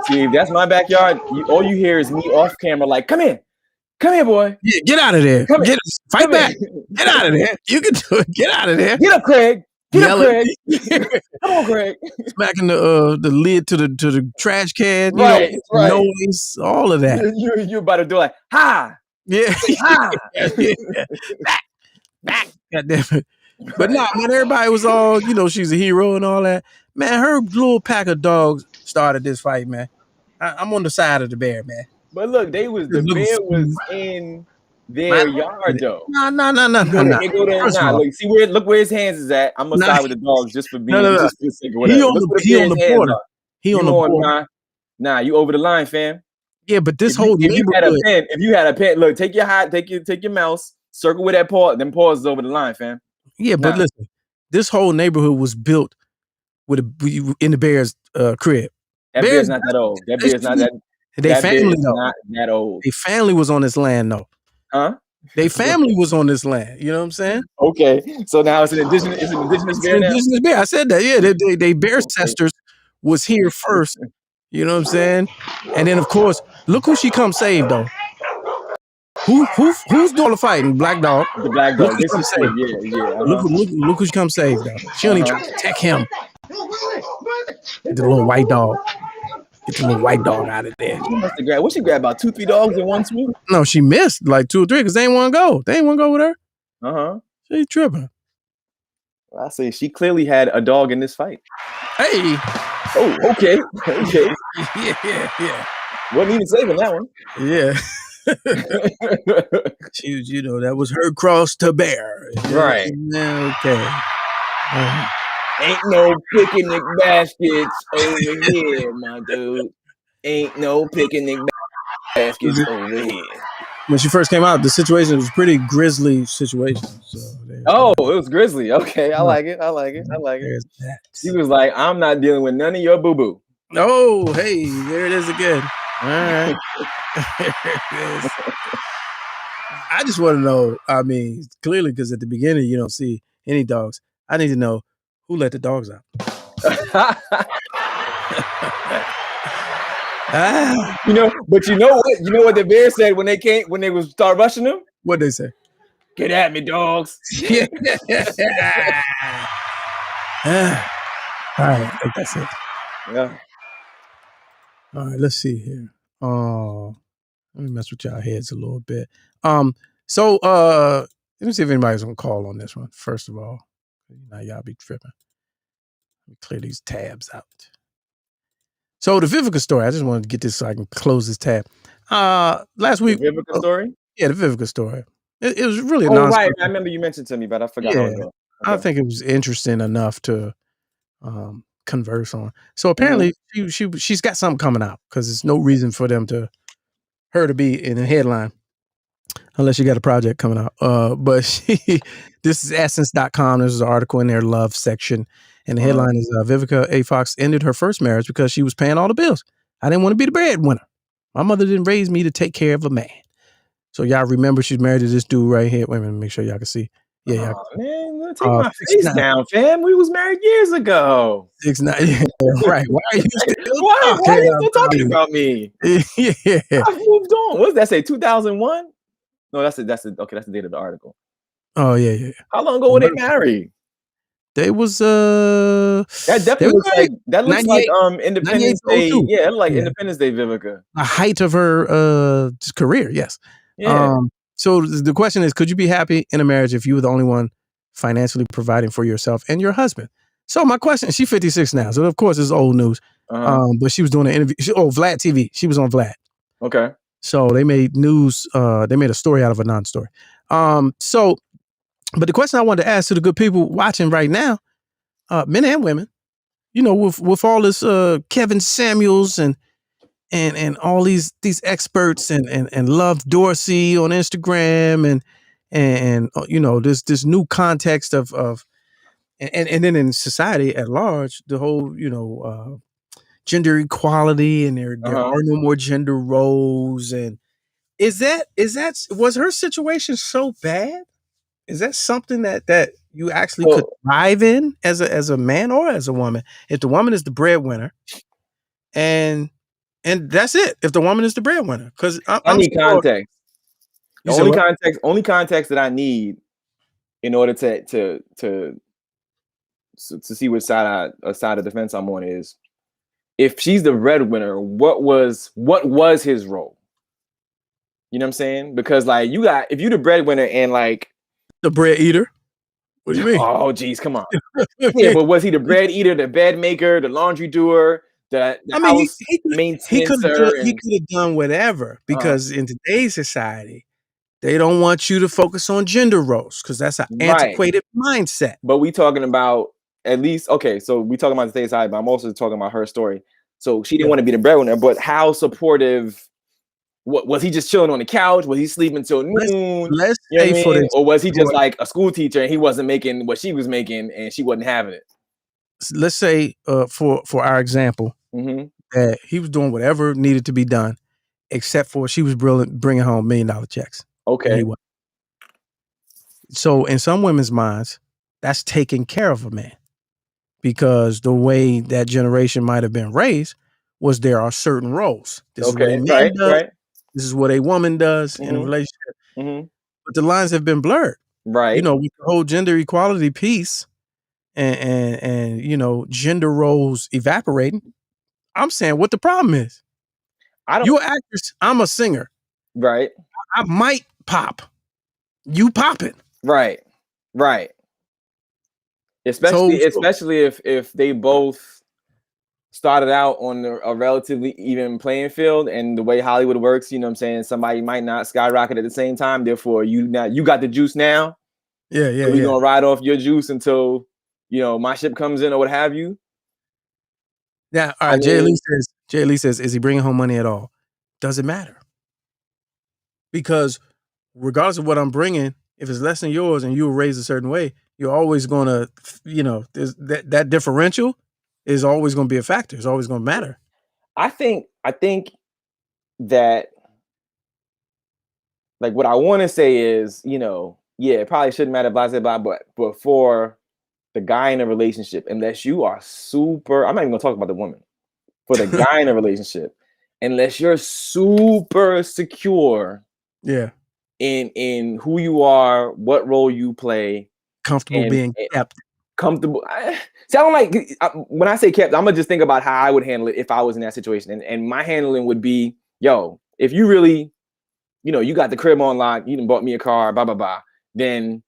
See, if that's my backyard, all you hear is me off camera like, come here, boy. Yeah, get out of there. Fight back. Get out of there. You can do it. Get out of there. Get up, Craig. Get up, yelling, Craig. Come on, Craig. smacking the lid to the trash can, Right. noise, all of that. You about to do like, ha. Yeah. Ha. Yeah. Back. God damn it. But nah, man, everybody was all, she's a hero and all that. Man, her little pack of dogs started this fight, man. I'm on the side of the bear, man. But look, the bear was in their yard though. No. Look where his hands is at. I'm gonna side with the dogs just for being just for the sake of whatever. He on the border. He on the border. Nah, you over the line, fam. Yeah, but this whole neighborhood. If you had a pen, look, take your mouse, circle with that paw, then paws is over the line, fam. Yeah, but listen, this whole neighborhood was built in the bear's crib. That bear's not that old. That bear's not that. Their family not that old. Their family was on this land though. Huh? Their family was on this land. You know what I'm saying? Okay, so now it's an indigenous bear now. Indigenous bear. I said that. Yeah, they bear ancestors was here first. You know what I'm saying? And then of course, look who she come save though. Who's doing the fighting? Black dog. The black dog. This is safe. Yeah. Look who she come save though. She only trying to attack him. The little white dog. Get the little white dog out of there. She must have grabbed. What she grabbed? About 2-3 dogs in one swoop? No, she missed like 2 or 3 because they ain't want to go. They ain't want to go with her. She tripping. Well, I say she clearly had a dog in this fight. Hey. Oh, okay. Yeah. Wasn't even saving that one. Yeah. She was, that was her cross to bear. Right. Okay. Ain't no picnic baskets over here, my dude. Ain't no picnic baskets over here. When she first came out, the situation was pretty grisly situation. So it was grisly. Okay, I like it. She was like, I'm not dealing with none of your boo-boo. Oh, hey, there it is again. All right. I just want to know, clearly, because at the beginning, you don't see any dogs. I need to know who let the dogs out. But you know what the bear said when they was start rushing them? What'd they say? Get at me, dogs. Yeah. All right, that's it. Yeah. All right, let's see here. Let me mess with y'all heads a little bit. So let me see if anybody's gonna call on this one. First of all, now y'all be tripping. Let me clear these tabs out. So the Vivica story. I just wanted to get this so I can close this tab. Last week, the Vivica story. Yeah, the Vivica story. It was really right. I remember you mentioned to me, but I forgot. Yeah, okay. I think it was interesting enough to converse on. So apparently, she's got something coming out because there's no reason for her to be in a headline unless you got a project coming out. But this is Essence.com. There's an article in their love section. And the headline is Vivica A. Fox ended her first marriage because she was paying all the bills. I didn't want to be the breadwinner. My mother didn't raise me to take care of a man. So y'all remember she's married to this dude right here. Wait a minute, make sure y'all can see. Yeah, man, take my face down, fam. We was married years ago. 6'9". Yeah, right. Why are you still why are you still talking about me? Yeah. I've moved on. What does that say? 2001? No, that's the date of the article. Oh, yeah. How long ago were they married? They was that definitely looks like Independence Day. Yeah, like Independence Day Vivica. The height of her career, yes. Yeah. So the question is, could you be happy in a marriage if you were the only one financially providing for yourself and your husband? So my question, she's 56 now, so of course it's old news. But she was doing an interview. Vlad TV. She was on Vlad. Okay. So they made news. They made a story out of a non-story. But the question I wanted to ask to the good people watching right now, men and women, with all this Kevin Samuels and all these experts and Love Dorsey on Instagram and this new context of and then in society at large, the whole gender equality and there are no more gender roles. And was her situation so bad? Is that something that you actually could thrive in as a man or as a woman? If the woman is the breadwinner, and that's it. If the woman is the breadwinner, because I need context. Only context that I need in order to to see which side of the fence I'm on is, if she's the breadwinner, what was his role? You know what I'm saying? Because like if you the breadwinner and like the bread eater. What do you mean? Oh, geez, come on. Yeah, but was he the bread eater, the bed maker, the laundry doer, the house maintenance? He could have done whatever, because in today's society, they don't want you to focus on gender roles because that's an antiquated mindset. But we talking about at least, okay, so we talking about today's side, but I'm also talking about her story. So she didn't want to be the breadwinner, but how supportive? What was he just chilling on the couch? Was he sleeping till noon? Let's say for this, or was he just like a school teacher and he wasn't making what she was making and she wasn't having it? Let's say for our example, that he was doing whatever needed to be done, except for she was bringing home $1 million checks. Okay. So in some women's minds, that's taking care of a man, because the way that generation might have been raised was there are certain roles. This is what a man does. This is what a woman does in a relationship. But the lines have been blurred. Right. You know, with the whole gender equality piece and you know, gender roles evaporating. I'm saying what the problem is. You're an actress. I'm a singer. Right. I might pop. You pop it. Right. Right. Especially if they both started out on a relatively even playing field, and the way Hollywood works, you know what I'm saying, somebody might not skyrocket at the same time. Therefore, you got the juice now. Yeah. So we're gonna ride off your juice until, you know, my ship comes in or what have you. Yeah. All right. Jay Lee says, is he bringing home money at all? Doesn't matter. Because regardless of what I'm bringing, if it's less than yours and you were raised a certain way, you're always going to, you know, there's that differential is always going to be a factor. It's always going to matter. I think that, like, what I want to say is, you know, yeah, it probably shouldn't matter, blah, blah, blah, but for the guy in a relationship, unless you are super, I'm not even gonna talk about the woman, for the guy in a relationship, unless you're super secure in who you are, what role you play, comfortable being kept. Comfortable. See, I don't like, when I say kept, I'm gonna just think about how I would handle it if I was in that situation. And my handling would be, yo, if you really, you know, you got the crib on lock, you done bought me a car, blah, blah, blah. Then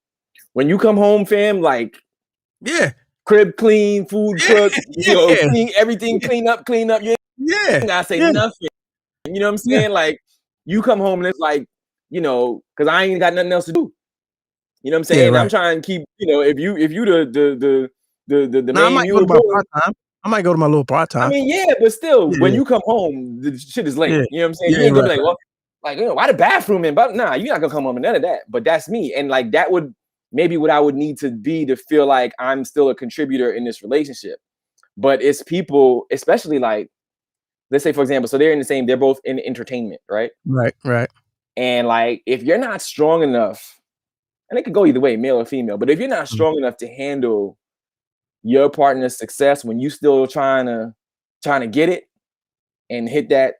when you come home, fam, like, crib clean, food cooked, you know, clean, everything clean up. You ain't gotta say nothing. You know what I'm saying? Like, you come home and it's like, you know, because I ain't got nothing else to do. You know what I'm saying? I'm trying to keep, you know, if you the main, you I might go to my little part time. I mean, yeah, but still, when you come home, the shit is late. You know what I'm saying? You ain't gonna be like, well, like, you know, why the bathroom in? But nah, you're not gonna come home and none of that. But that's me, and like that would maybe what I would need to be to feel like I'm still a contributor in this relationship. But it's people, especially like, let's say for example, so they're both in entertainment, right? Right. And like, if you're not strong enough. And it could go either way, male or female. But if you're not strong enough to handle your partner's success when you still trying to get it and hit that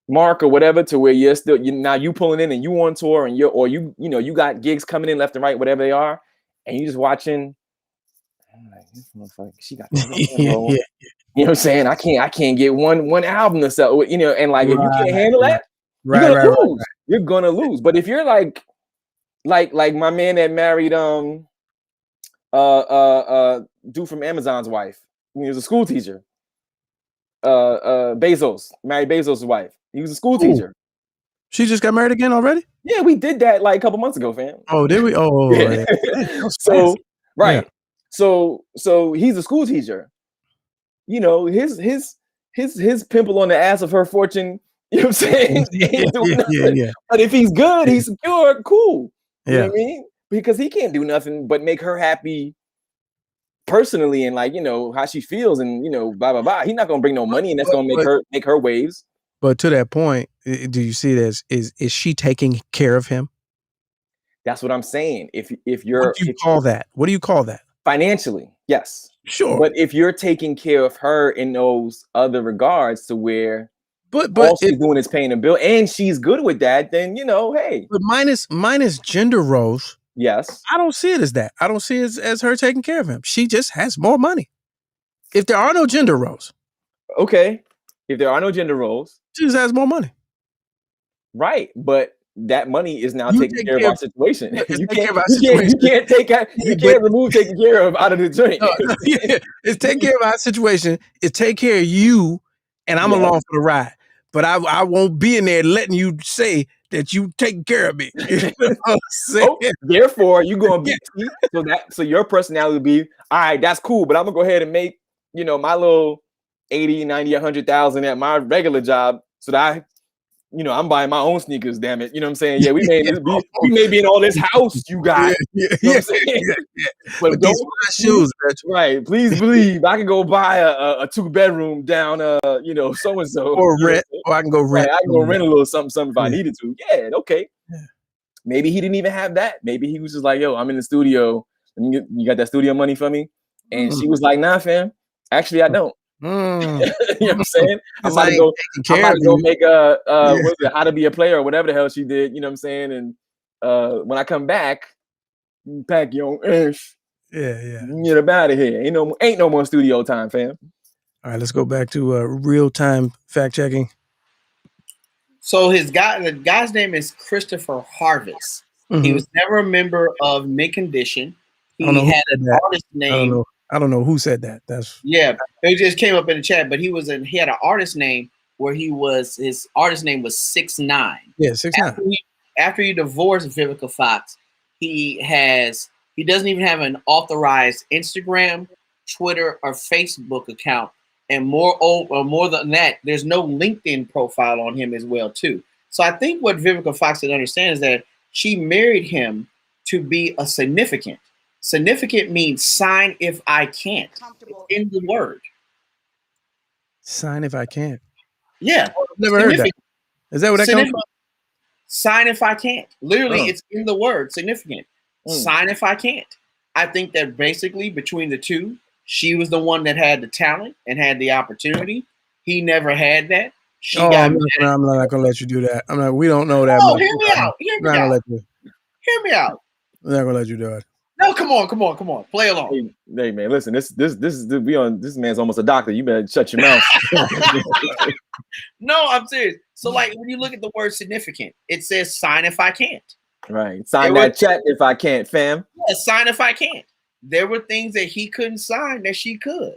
mark or whatever, to where you're still now you pulling in and you on tour and you got gigs coming in left and right, whatever they are, and you just watching. I'm like, this motherfucker, she got that, bro. You know what I'm saying? I can't get one album to sell. You know, and like if you can't handle that, you're gonna lose. You're gonna lose. But if you're like my man that married dude from Amazon's wife, he was a school teacher. Bezos married Bezos' wife. He was a school teacher. She just got married again already? Yeah, we did that like a couple months ago, fam. Oh, did we? Oh, yeah. So right. Yeah. So he's a school teacher. You know, his pimple on the ass of her fortune, you know what I'm saying? Ain't doing nothing. But if he's good, he's secure, cool. You know what I mean? Because he can't do nothing but make her happy personally, and like, you know, how she feels, and you know, blah blah blah. He's not gonna bring no money, and that's gonna make her waves. But to that point, do you see this? Is she taking care of him? That's what I'm saying. If you're, what do you call that? Financially, yes, sure. But if you're taking care of her in those other regards, to where but all she's doing is paying a bill, and she's good with that, then you know, hey. But minus gender roles, Yes. I don't see it as that. I don't see it as her taking care of him. She just has more money. If there are no gender roles. Okay. If there are no gender roles. She just has more money. Right. But that money is now taking care of our situation. You can't remove taking care of out of the joint. It's taking care of our situation. It's take care of you, and I'm along for the ride. But I won't be in there letting you say that you taking care of me. You know what I'm saying? Therefore, you gonna be so your personality will be all right. That's cool, but I'm gonna go ahead and make my little 80, 90, 100,000 at my regular job, so that I'm buying my own sneakers. Damn it, you know what I'm saying? Yeah, we may be in all this house you got. You know what I'm saying? But don't shoes, right? Please believe I can go buy a 2-bedroom down, so and so, or rent, or I can go rent. Right, I can go rent a little something if I needed to. Yeah, okay. Yeah. Maybe he didn't even have that. Maybe he was just like, "Yo, I'm in the studio. You got that studio money for me?" And she was like, "Nah, fam. Actually, I don't." You know what I'm saying? I'm about to go make what is it, How to Be a Player or whatever the hell she did, you know what I'm saying? And when I come back, pack your own ass. Yeah. Get up out of here. Ain't no more studio time, fam. All right, let's go back to real-time fact checking. So the guy's name is Christopher Harvest. Mm-hmm. He was never a member of Mint Condition. He had an artist name. I don't know who said that. It just came up in the chat, but he had an artist name where his artist name was 6ix9ine. Yeah, 6ix9ine. After he divorced Vivica Fox, he doesn't even have an authorized Instagram, Twitter, or Facebook account, and more than that, there's no LinkedIn profile on him as well too. So I think what Vivica Fox didn't understand is that she married him to be a significant. Significant means sign if I can't. In the word. Sign if I can't. Yeah. I've never heard that. Is that what that comes from? Sign if I can't. Literally, it's in the word, significant. Sign if I can't. I think that basically between the two, she was the one that had the talent and had the opportunity. He never had that. I'm not gonna let you do that. We don't know that. Oh, hear me out. Hear me out. I'm not gonna let you do it. No, come on. Play along. Hey man, listen, this man's almost a doctor. You better shut your mouth. No, I'm serious. So like when you look at the word significant, it says sign if I can't. Right. Sign that check if I can't, fam. Yeah, sign if I can't. There were things that he couldn't sign that she could.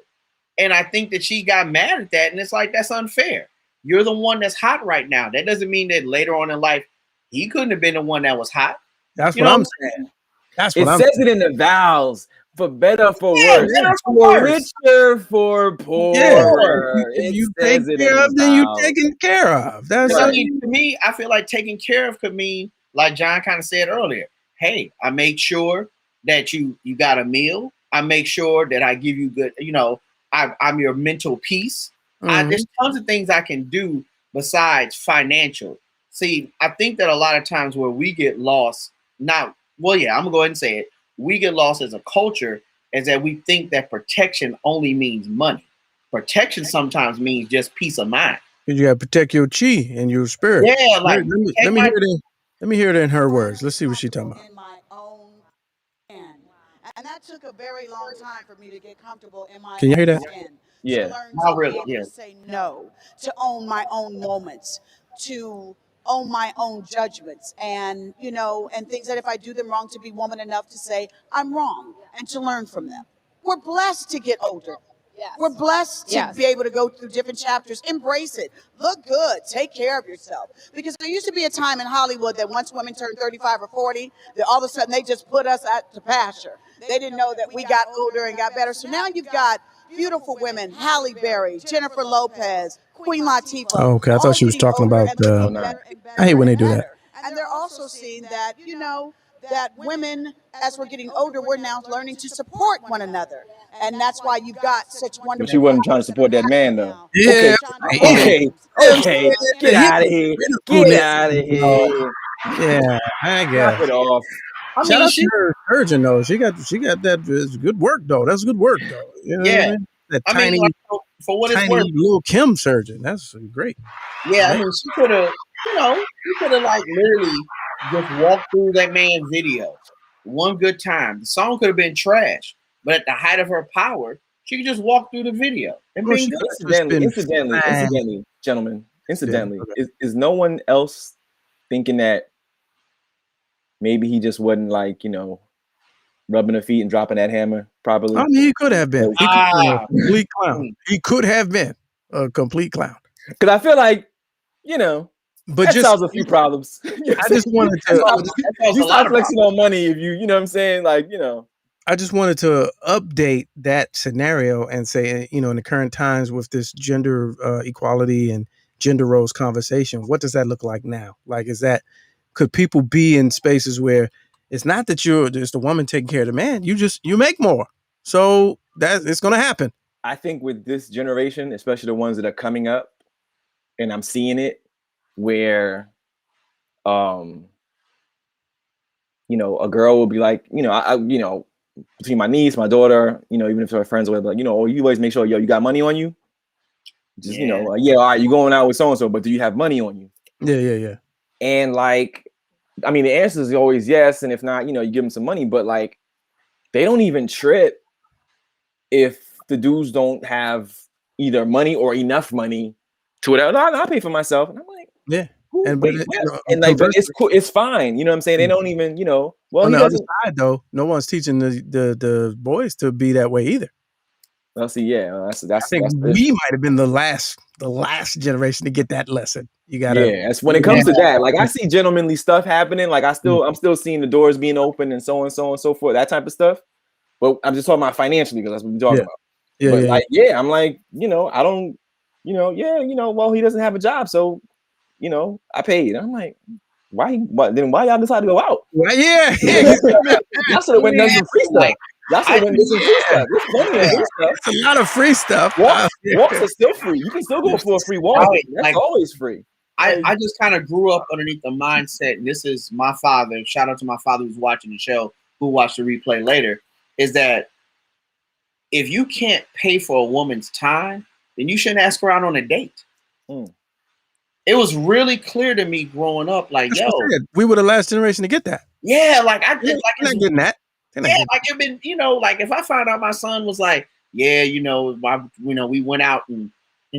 And I think that she got mad at that. And it's like, that's unfair. You're the one that's hot right now. That doesn't mean that later on in life, he couldn't have been the one that was hot. That's what I'm saying. It says it in the vows, for better, for worse, for richer, for poorer. If you take care of, then you're taken care of. That's to me, I feel like taking care of could mean, like John kind of said earlier, hey, I made sure that you got a meal. I make sure that I give you good, I'm your mental peace. There's tons of things I can do besides financial. See, I think that a lot of times where we get lost, I'm gonna go ahead and say it. We get lost as a culture is that we think that protection only means money. Protection sometimes means just peace of mind. You gotta protect your chi and your spirit. Yeah, like let me hear it in her words. Let's see what she's talking about. In my own skin. And that took a very long time for me to get comfortable in my Can you hear that? skin. Yeah. To learn to be able to say no, to own my own moments, to own my own judgments, and and things that if I do them wrong, to be woman enough to say I'm wrong and to learn from them. We're blessed to get older. Yes. We're blessed to be able to go through different chapters. Embrace it. Look good. Take care of yourself. Because there used to be a time in Hollywood that once women turned 35 or 40, that all of a sudden they just put us out to pasture. They didn't know that we got older and got better. So now you've got beautiful women, Halle Berry, Jennifer Lopez, Queen Latifah. Oh, okay. I thought she was talking about I hate when they do that. And they're also seeing that, that women, as we're getting older, we're now learning to support one another. And that's why you've got such wonderful... But she wasn't trying to support that man, though. Yeah. Okay. Get out of here. Get out of here. Yeah, I guess. Knock it off. Shout out to her surgeon, though. She got that. It's good work, though. That's good work, though. You know what I mean? That tiny, for what it's tiny worth, little Kim surgeon. That's great. Yeah, I mean, she could have, like literally just walked through that man's video one good time. The song could have been trash, but at the height of her power, she could just walk through the video and be good. Incidentally, gentlemen, is no one else thinking that maybe he just wasn't like, you know, rubbing her feet and dropping that hammer properly? I mean, he could have been. He could be a complete clown. He could have been a complete clown. Because I feel like, you know, but that just solves a few problems. I just wanted to. You start flexing on money if you know what I'm saying? Like, you know. I just wanted to update that scenario and say, you know, in the current times with this gender equality and gender roles conversation, what does that look like now? Like, could people be in spaces where it's not that it's the woman taking care of the man, you make more. So it's going to happen. I think with this generation, especially the ones that are coming up, and I'm seeing it where, you know, a girl will be like, you know, between my niece, my daughter, you know, even if they're friends with, like, you know, oh, you always make sure, you got money on you. Just, you know, all right, you going out with so-and-so, but do you have money on you? Yeah. And like, I mean, the answer is always yes. And if not, you know, you give them some money, but like, they don't even trip if the dudes don't have either money or enough money to whatever. I'll pay for myself. And I'm like, yeah. But it's cool. It's fine. You know what I'm saying? They don't even, you know, well, on the other side though, no one's teaching the boys to be that way either. Well, see, I think we might have been the last generation to get that lesson. You gotta, that's when it comes to that. Like, I see gentlemanly stuff happening. Like, I'm still seeing the doors being open and so on and so forth, that type of stuff. But I'm just talking about financially because that's what we're talking about. I'm like, you know, I don't, you know, well, he doesn't have a job, so, you know, I paid. I'm like, why y'all decide to go out? Well, yeah. Y'all should have went done some free stuff. Y'all should have went done some free stuff. There's plenty of free stuff. It's a lot of free stuff. Walks are still free. You can still go for a free walk. That's always free. I just kind of grew up underneath the mindset, and this is my father. Shout out to my father who's watching the show, who watched the replay later, is that if you can't pay for a woman's time, then you shouldn't ask her out on a date. It was really clear to me growing up, like, we were the last generation to get that. Yeah, like I did, like not getting that. Like it been, you know, like if I found out my son was like, we went out and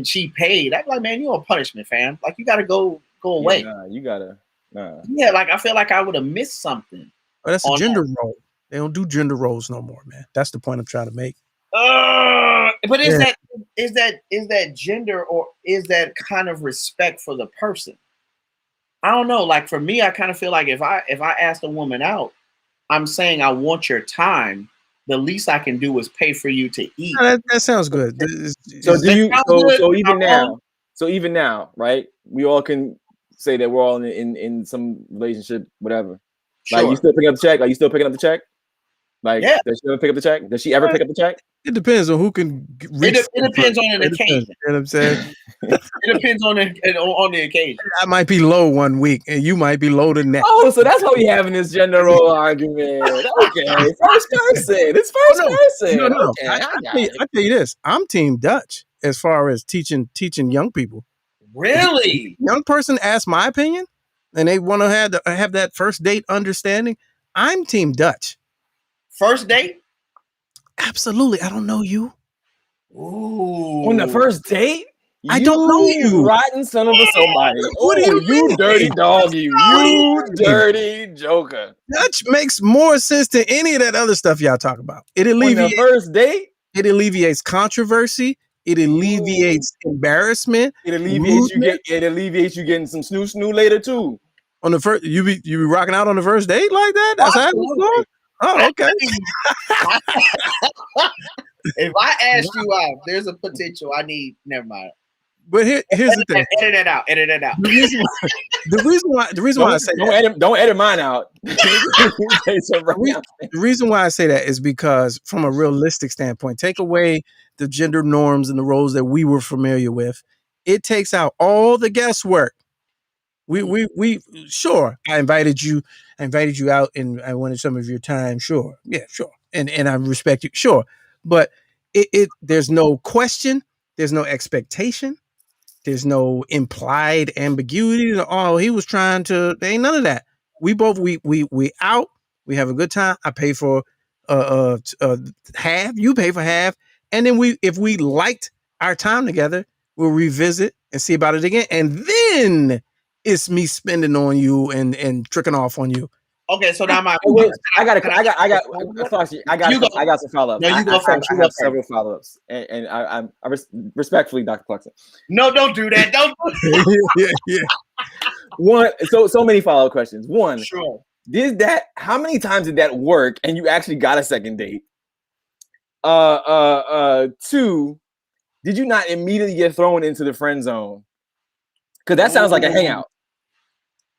she paid, I'd be like, man, you're on punishment, fam. Like, you gotta go away. You gotta. Yeah, like I feel like I would have missed something. But that's a gender role. They don't do gender roles no more, man. That's the point I'm trying to make. But is that gender, or is that kind of respect for the person? I don't know. Like, for me, I kind of feel like if I asked a woman out, I'm saying I want your time. The least I can do is pay for you to eat. That sounds good. So even now, right? We all can say that we're all in some relationship, whatever. Sure. Like, you still picking up the check? Are you still picking up the check? Like, does she ever pick up the check? Does she ever pick up the check? It depends on who can reach. It depends on an occasion. You know what I'm saying? It depends on the occasion. I might be low one week, and you might be low the next. Oh, so that's how we having this gender role argument. Okay, first person. It's first person. No. Okay, I tell you this. I'm Team Dutch as far as teaching young people. Really? Young person asks my opinion, and they want to have that first date understanding. I'm Team Dutch. First date? Absolutely. I don't know you. Ooh. On the first date? I don't know you. Rotten son of a somebody. What do you dirty dog, you dirty joker. Dutch makes more sense than any of that other stuff y'all talk about. It alleviates on the first date. It alleviates controversy. It alleviates embarrassment. It alleviates you getting some snoo later too. On the first, you be rocking out on the first date like that? That's how it's going? Oh, okay. If I ask you out, there's a potential. Never mind. But here's the thing. Edit it out. The reason why I say don't edit mine out. The reason why I say that is because, from a realistic standpoint, take away the gender norms and the roles that we were familiar with. It takes out all the guesswork. We sure. I invited you out and I wanted some of your time. Sure. Yeah, sure. And I respect you. Sure. But there's no question. There's no expectation. There's no implied ambiguity. Oh, he was trying to, there ain't none of that. We out We have a good time. I pay for half. You pay for half, and then if we liked our time together, we'll revisit and see about it again, and then it's me spending on you and tricking off on you. Okay, so now I got some follow-ups. No, you go first. I have several follow-ups, and I respectfully, Dr. Clarkson. No, don't do that. Don't. yeah. One, so many follow-up questions. One, Sure. How many times did that work, and you actually got a second date? Two, did you not immediately get thrown into the friend zone? Because that sounds like a hangout.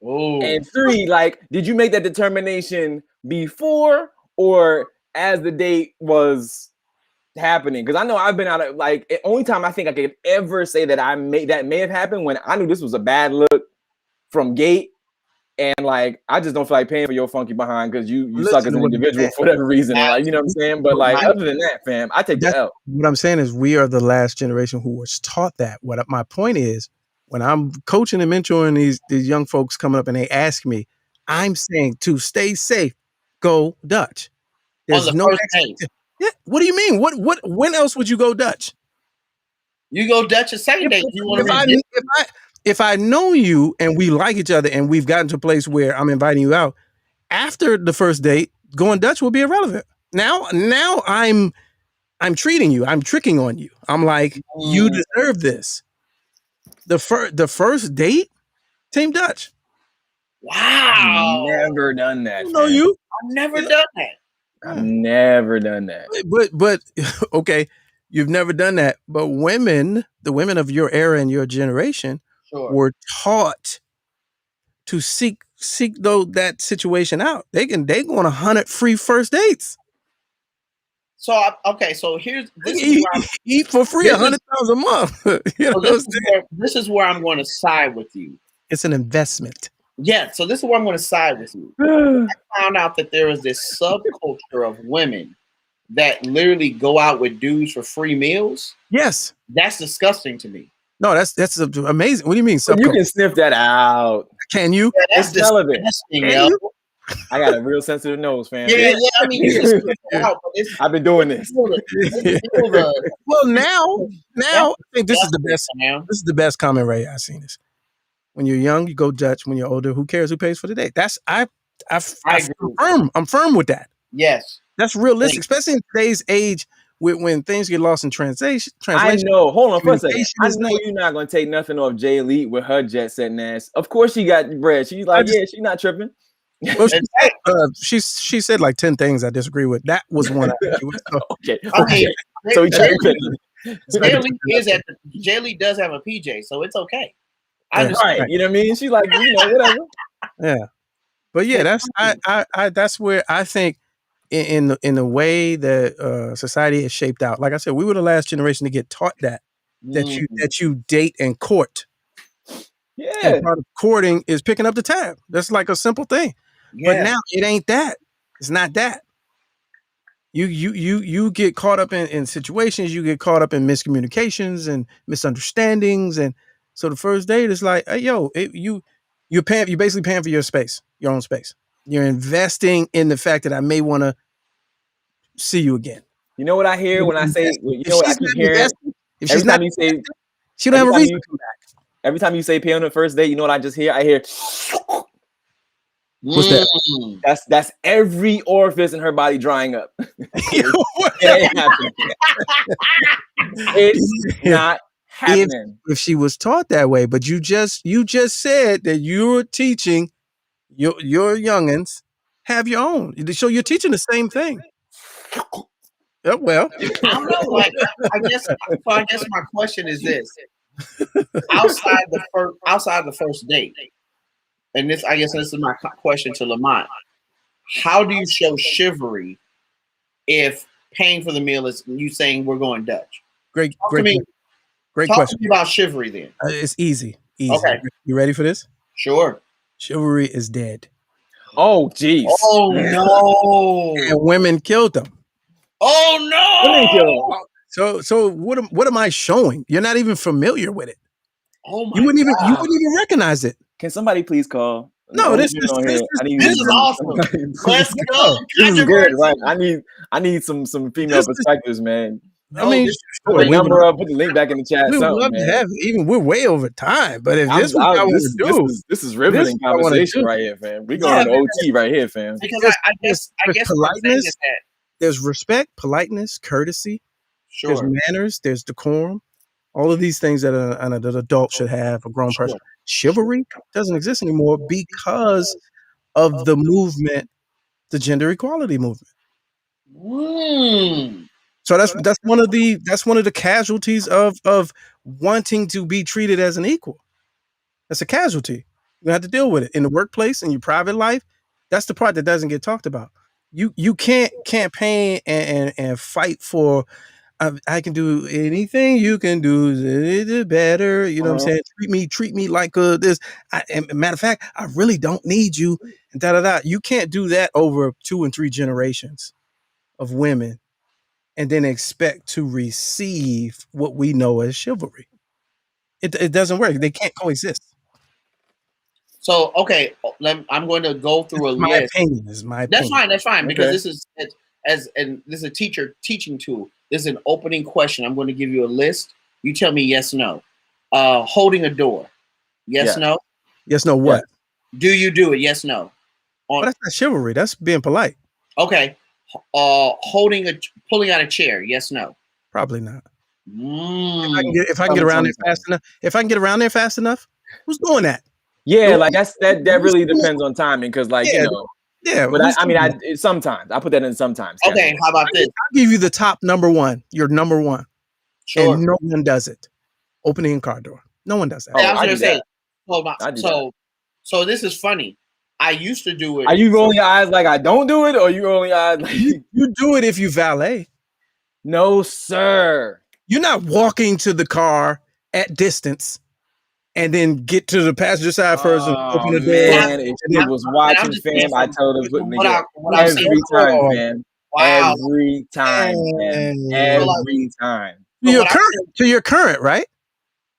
Oh. And three, like, did you make that determination before or as the date was happening? Because I know I've been out of, like, the only time I think I could ever say that may have happened when I knew this was a bad look from gate, and like I just don't feel like paying for your funky behind because you suck as an individual for whatever reason. Like, you know what I'm saying? But like, other than that, fam, I take the L. What I'm saying is we are the last generation who was taught that. What my point is, when I'm coaching and mentoring these young folks coming up and they ask me, I'm saying to stay safe, go Dutch. There's no yeah. What do you mean? When else would you go Dutch? You go Dutch a second date. If I know you and we like each other and we've gotten to a place where I'm inviting you out, after the first date, going Dutch will be irrelevant. Now I'm treating you. I'm tricking on you. I'm like, you deserve this. The first date, Team Dutch. Wow. I've never done that. No, you. I've never done that. I've never done that. But okay, you've never done that. But the women of your era and your generation were taught to seek that situation out. They go on 100 free first dates. So here's this eat for free $100,000 a month. This is where I'm going to side with you. It's an investment. Yeah, so this is where I'm going to side with you. I found out that there is this subculture of women that literally go out with dudes for free meals. Yes, that's disgusting to me. No, that's amazing. What do you mean? You can sniff that out. Can you? Yeah, that's disgusing, yo. I got a real sensitive nose, fam. Yeah. I mean, you can sniff it out, but I've been doing this. Well, now I think this is the best. This is the best comment Ray I've seen. This when you're young, you go Dutch. When you're older, who cares who pays for the date? That's I'm firm with that. Yes, that's realistic, especially in today's age. When things get lost in translation. I know. Hold on for a second. I know you're not going to take nothing off Jay Elite with her jet setting ass. Of course she got bread. She's like, she's not tripping. Well, she said like 10 things I disagree with. That was one. Okay. So Jay Elite does have a PJ, so it's okay. Right. You know what I mean? She's like, whatever. Yeah. But yeah, that's that's where I think in the way that society is shaped out. Like I said, we were the last generation to get taught that you date and court. Yeah. And part of courting is picking up the tab. That's like a simple thing. Yeah. But now it ain't that. It's not that. You get caught up in situations, you get caught up in miscommunications and misunderstandings. And so the first date is like, hey, you're basically paying for your space, your own space. You're investing in the fact that I may want to see you again. You know what I hear when I say, what I keep hearing? If she's not, she don't have a reason to come back. Every time you say pay on the first date, you know what I just hear? I hear. What's that? That's every orifice in her body drying up. It ain't happening. It's not happening. If she was taught that way, but you just said that you're teaching your youngins have your own. So you're teaching the same thing. Well, I don't know. Like, I guess my question is this: outside the first date, and this is my question to Lamont. How do you show chivalry if paying for the meal is you saying we're going Dutch? Great Talk question. to me about chivalry then. It's easy. Okay. You ready for this? Sure. Chivalry is dead. Oh, geez. Oh, no. And women killed them. Oh, no. Women killed them. So what am I showing? You're not even familiar with it. Oh, my You wouldn't even recognize it. Can somebody please call No, this is awesome. Let's go. This is good, right? I need some female perspectives, man. I mean, put the number up, put the link back in the chat. We would love to have it. Even we're way over time, but if this is what I want to do, this is riveting conversation right here, fam. We going to OT right here, fam. Because I guess politeness, there's respect, politeness, courtesy. Sure. There's manners, there's decorum. All of these things that an adult should have, a grown person. Chivalry doesn't exist anymore because of the movement, the gender equality movement. So that's one of the casualties of wanting to be treated as an equal. That's a casualty. You have to deal with it in the workplace, in your private life. That's the part that doesn't get talked about. You can't campaign and fight for. I can do anything you can do better. You know what I'm saying? Treat me like this. Matter of fact, I really don't need you. And You can't do that over 2 and 3 generations of women and then expect to receive what we know as chivalry. It doesn't work. They can't coexist. So, okay, I'm going to go through a list. My opinion. That's fine, because this is this is a teaching tool. This is an opening question. I'm going to give you a list. You tell me yes, no. Holding a door. Yes, no. Yes, no. What? Do you do it? Yes, no. That's not chivalry. That's being polite. Okay. Pulling out a chair. Yes, no. Probably not. If I can get around there fast enough. If I can get around there fast enough, who's doing that? Yeah, like that really depends on timing, because you know. Yeah, but sometimes I put that in sometimes. Okay, how about this? I'll give you the top number one. Your number one. Sure. And no one does it. Opening a car door. No one does that. I was going to say. So this is funny. I used to do it. Are you rolling your eyes like I don't do it, or you rolling your eyes like you do it if you valet? No, sir. You're not walking to the car at distance and then get to the passenger side first and open the door. Man, if she was watching, fam, I told her every time, man. Wow. Every time, man. Every time. You're current, right?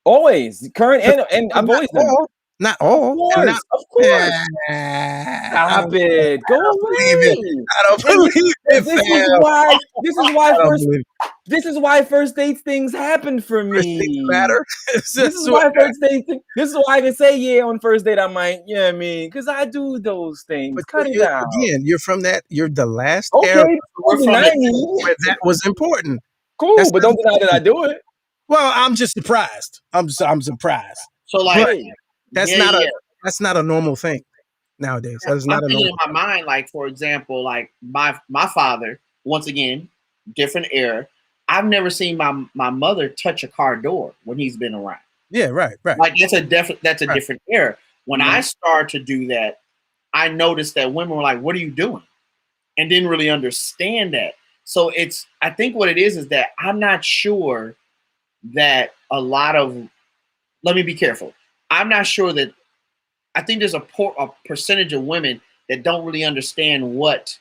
Always current, and I've always done it. Not all. Of course. Stop it. Go away. I don't believe it. This is why first dates things happen for me. Matter. This is why first dates. This is why I can say on first date I might. You know what I mean? Because I do those things. But cut it out. Again, you're from that. You're the last era where that was important. Cool, but don't deny that I do it. Well, I'm just surprised. I'm surprised. So like. That's not a normal thing nowadays. That is not a normal. In my mind, like for example, like my father, once again, different era. I've never seen my mother touch a car door when he's been around. Yeah, right. Like that's a different era. When I started to do that, I noticed that women were like, "What are you doing?" and didn't really understand that. So I think what it is that I'm not sure that a lot of. Let me be careful. I'm not sure that. I think there's a percentage of women that don't really understand what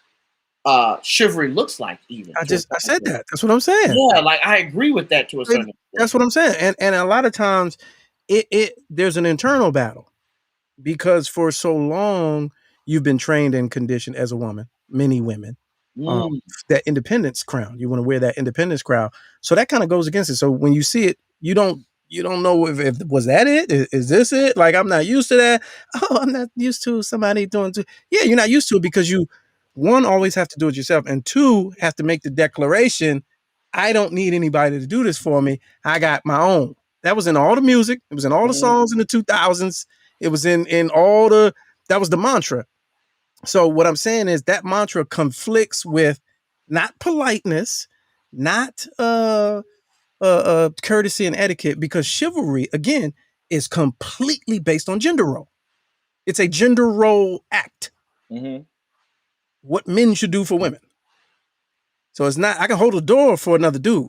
chivalry looks like. Even I said that. That's what I'm saying. Yeah, like I agree with that to a certain extent. That's what I'm saying. And a lot of times, there's an internal battle because for so long you've been trained and conditioned as a woman. Many women, that independence crown. You want to wear that independence crown. So that kind of goes against it. So when you see it, you don't know if was that it? Is this it? Like, I'm not used to that. Oh, I'm not used to somebody doing too. Yeah, you're not used to it because you, one, always have to do it yourself. And two, have to make the declaration, I don't need anybody to do this for me. I got my own. That was in all the music. It was in all the songs in the 2000s. It was in all that was the mantra. So what I'm saying is that mantra conflicts with not politeness, not, courtesy and etiquette, because chivalry again is completely based on gender role. It's a gender role act. What men should do for women. So it's not. I can hold a door for another dude.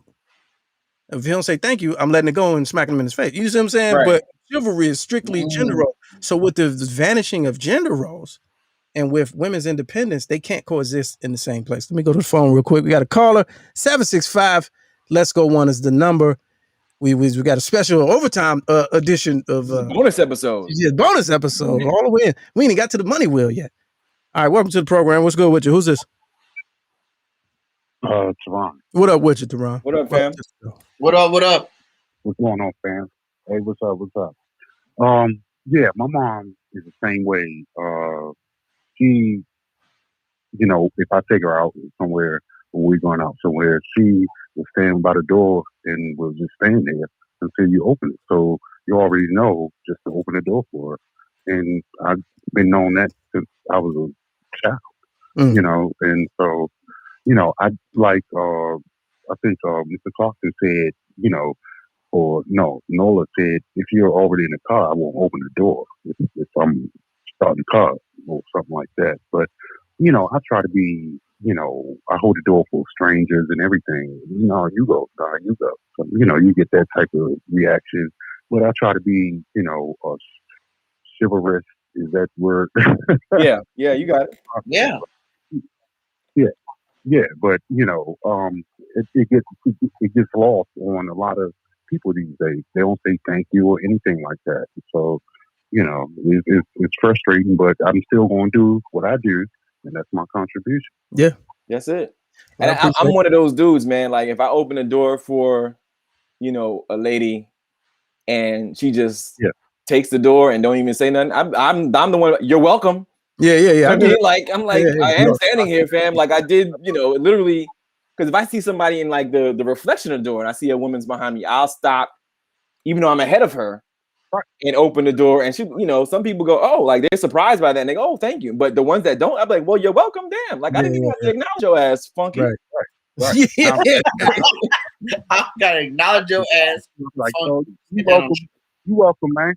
If he don't say thank you, I'm letting it go and smacking him in his face. You see what I'm saying? Right. But chivalry is strictly gender role. So with the vanishing of gender roles and with women's independence, they can't coexist in the same place. Let me go to the phone real quick. We got a caller. 765. Let's go one is the number. we got a special overtime edition of bonus episode. Yeah, bonus episode all the way in. We ain't even got to the money wheel yet. All right, welcome to the program. What's good with you? Who's this? Teron. What up with you, Teron? What up, fam? What up? What up? What's going on, fam? Hey, what's up? What's up? Yeah, my mom is the same way. She, if I take her out somewhere, when we're going out somewhere, she will stand by the door and will just stand there until you open it. So you already know just to open the door for her. And I've been known that since I was a child, and so, I like, I think Mr. Clarkson said, or no, Nola said, if you're already in the car, I won't open the door if I'm starting the car or something like that. But, I try to be, I hold the door for strangers and everything. You go, you go. So, you get that type of reaction. But I try to be, chivalrous. Is that word? Yeah, you got it. Yeah. Yeah, but it gets lost on a lot of people these days. They don't say thank you or anything like that. So, it's frustrating, but I'm still going to do what I do, and that's my contribution. Yeah, that's it. And I'm one of those dudes, man. Like if I open the door for, a lady, and she just takes the door and don't even say nothing, I'm the one. You're welcome. Yeah. I am standing here, fam. Like I did, literally, because if I see somebody in like the reflection of the door and I see a woman's behind me, I'll stop, even though I'm ahead of her, and open the door. And she, some people go, oh, like they're surprised by that, and they go, oh, thank you. But the ones that don't, I'm like, well, you're welcome. Damn, like I didn't even have to acknowledge your ass, funky. Right. I gotta acknowledge your ass. Like, oh, you welcome, man.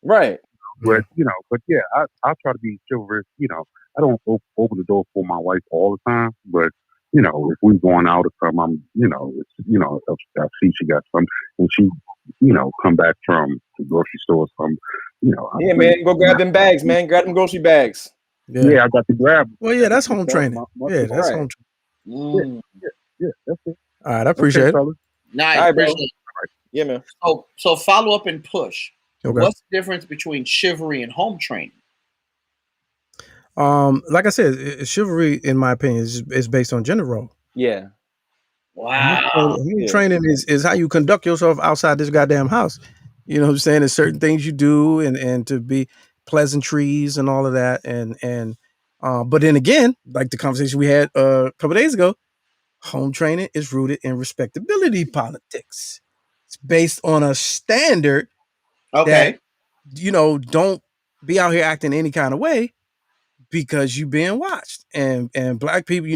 Right. But but yeah, I try to be chivalrous. I don't open the door for my wife all the time, but if we're going out or something, I'm I see she got some, and she come back from the grocery store, some man, go grab them bags, man. Grab them grocery bags. Yeah, I got to grab them. Well, yeah, that's home training. That's home training. Yeah, that's it. All right, I appreciate it. Nice, right, appreciate it. Right. Yeah, man. So follow up and push. Okay. What's the difference between chivalry and home training? Like I said, chivalry, in my opinion, is based on gender role. Yeah. Wow. Home training is how you conduct yourself outside this goddamn house. You know what I'm saying? There's certain things you do and to be pleasantries and all of that. And but then again, like the conversation we had a couple of days ago, home training is rooted in respectability politics. It's based on a standard. Okay. That, don't be out here acting any kind of way because you being watched. And black people,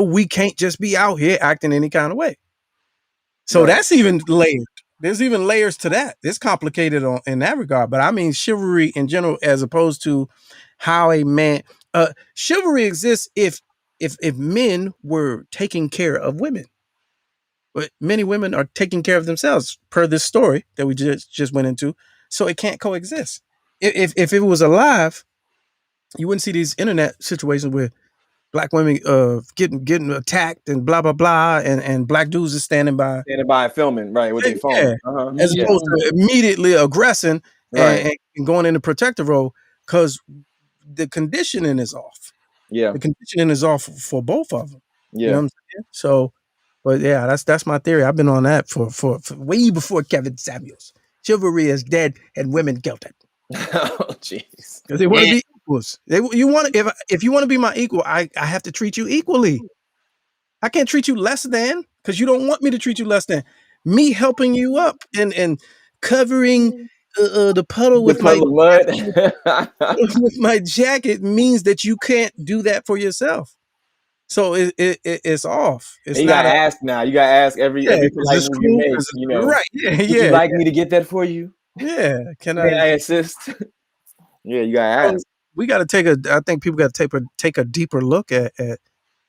we can't just be out here acting any kind of way. So that's even layered. There's even layers to that. It's complicated in that regard. But I mean chivalry in general, as opposed to how a man chivalry exists if men were taking care of women. But many women are taking care of themselves, per this story that we just went into. So it can't coexist. If it was alive, you wouldn't see these internet situations where black women getting attacked and blah blah blah, and black dudes are standing by filming, right, with their phone. As opposed to immediately aggressing and going into protective role, because the conditioning is off. Yeah, the conditioning is off for both of them. Yeah, you know what I'm saying? So. But yeah, that's my theory. I've been on that for way before Kevin Samuels. Chivalry is dead and women killed it. Oh jeez. Because they want to be equals. If you want to be my equal, I have to treat you equally. I can't treat you less than because you don't want me to treat you less than. Me helping you up and covering the puddle with my mud with my jacket means that you can't do that for yourself. So it's off. It's you gotta ask now. You gotta ask every polite move you make. Right? Yeah. Would you like me to get that for you? Yeah. May I assist? Yeah, you gotta ask. We got to I think people got to take a deeper look at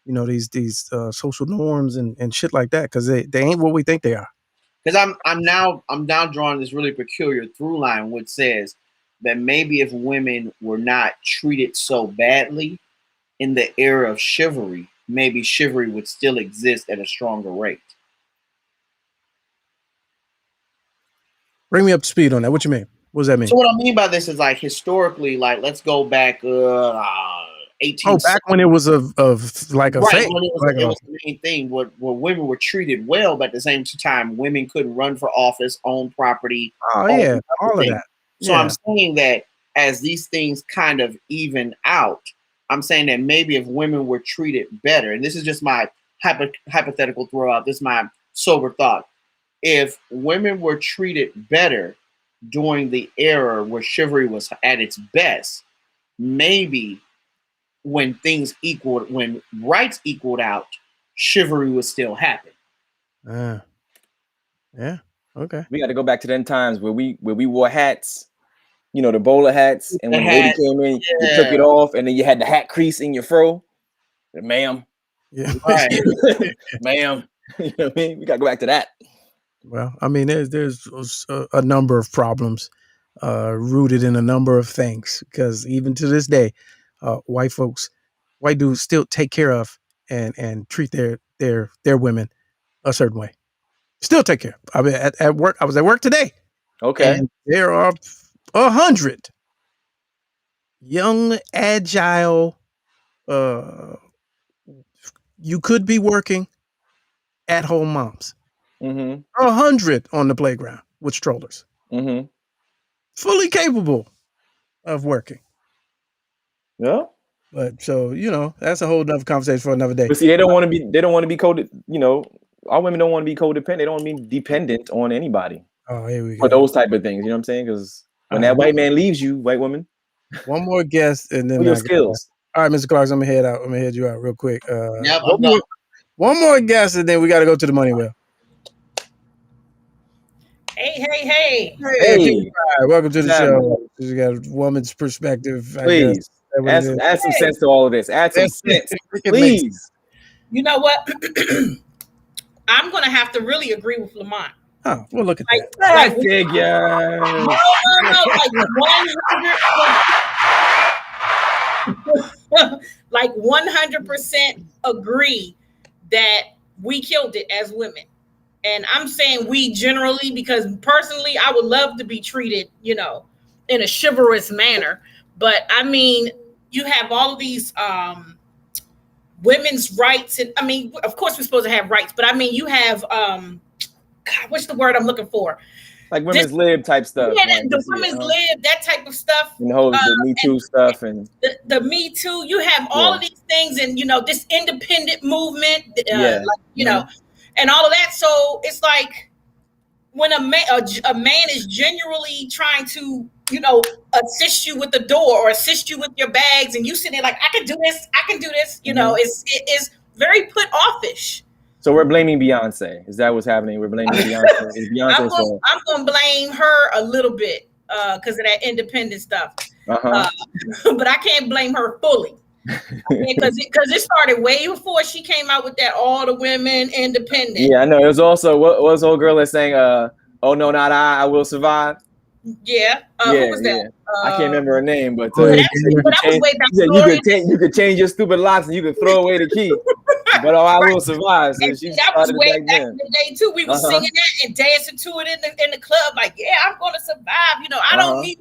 these social norms and shit like that, because they ain't what we think they are. Because I'm now drawing this really peculiar through line, which says that maybe if women were not treated so badly in the era of chivalry, maybe chivalry would still exist at a stronger rate. Bring me up to speed on that. What you mean? What does that mean? So what I mean by this is like historically, like let's go back 18. Oh, back when it was of like a right, thing. when it was the main thing where women were treated well, but at the same time, women couldn't run for office, own property. Oh yeah, all of that. So I'm saying that as these things kind of even out, I'm saying that maybe if women were treated better, and this is just my hypothetical throw out, this is my sober thought. If women were treated better during the era where chivalry was at its best, maybe when rights equaled out, chivalry would still happen. Yeah. Okay. We got to go back to them times where we wore hats, the bowler hats, and when the lady came in, you took it off, and then you had the hat crease in your fro. Ma'am. Yeah. Right. Ma'am. You know what I mean? We got to go back to that. Well, I mean, there's a number of problems rooted in a number of things, because even to this day, white dudes still take care of and treat their women a certain way. Still take care. I mean, at work, I was at work today. Okay. And there are 100 young, agile, you could be working at home moms. 100 on the playground with strollers. Fully capable of working. Yeah. But so, that's a whole nother conversation for another day. But see, they don't want to be our women don't want to be codependent. They don't want to be dependent on anybody. Oh, here we go. For those type of things, you know what I'm saying? Because when that white man leaves you, white woman. One more guest and then your skills. All right, Mr. Clark, I'm gonna head out. I'm gonna head you out real quick. One more guest and then we gotta go to the money well. Hey. Right, welcome to the show. You got a woman's perspective. Please. Add some sense to all of this. Add some sense. Please. You know what? I'm going to have to really agree with Lamont. Oh, well, look at that. I figure. No, like 100% agree that we killed it as women. And I'm saying we generally, because personally, I would love to be treated, in a chivalrous manner. But I mean, you have all of these women's rights. And I mean, of course, we're supposed to have rights. But I mean, you have, what's the word I'm looking for? Like women's lib type stuff. Yeah, the women's lib, that type of stuff. And the Me Too stuff. And the Me Too. You have all of these things and, this independent movement, and all of that. So it's like when a man is genuinely trying to, assist you with the door or assist you with your bags, and you sitting there like, I can do this. It's very put offish. So we're blaming Beyonce. Is that what's happening? We're blaming Beyonce. Is Beyonce's fault? I'm gonna blame her a little bit because of that independent stuff. But I can't blame her fully. Because it started way before she came out with that all the women independent. Yeah, I know. It was also what was the old girl that sang "Oh no, not I will survive." Yeah. Who was that? I can't remember her name, but you could change your stupid locks and you could throw away the key. But I will survive. So that was way back in the day too. We were singing that and dancing to it in the club, like, yeah, I'm gonna survive. I don't need.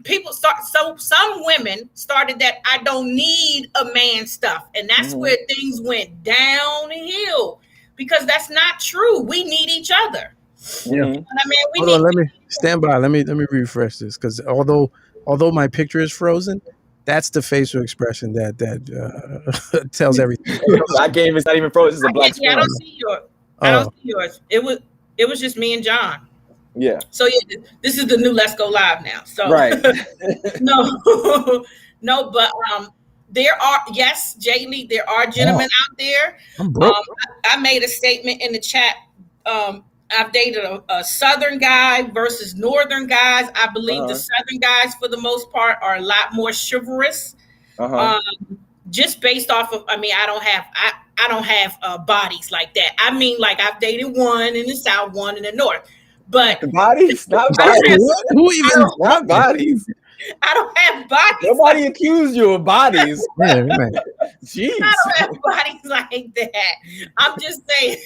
People start. So some women started that I don't need a man stuff, and that's where things went downhill because that's not true. We need each other. Yeah. I mean, hold on, let me stand by. Let me refresh this because although my picture is frozen, that's the facial expression that tells everything. My game is not even frozen. It's a black screen. I don't see yours. I don't see yours. It was just me and John. Yeah. So yeah, this is the new Let's Go Live now. So right. no, but there are Jay Lee, there are gentlemen out there. I made a statement in the chat. I've dated a Southern guy versus Northern guys. I believe the Southern guys, for the most part, are a lot more chivalrous. Just based off of, I mean, I don't have bodies like that. I mean, like I've dated one in the South, one in the North. But bodies, not bodies. Who even not bodies? I don't have bodies. Nobody accused you of bodies. Yeah, right. Jeez. I don't have bodies like that. I'm just saying,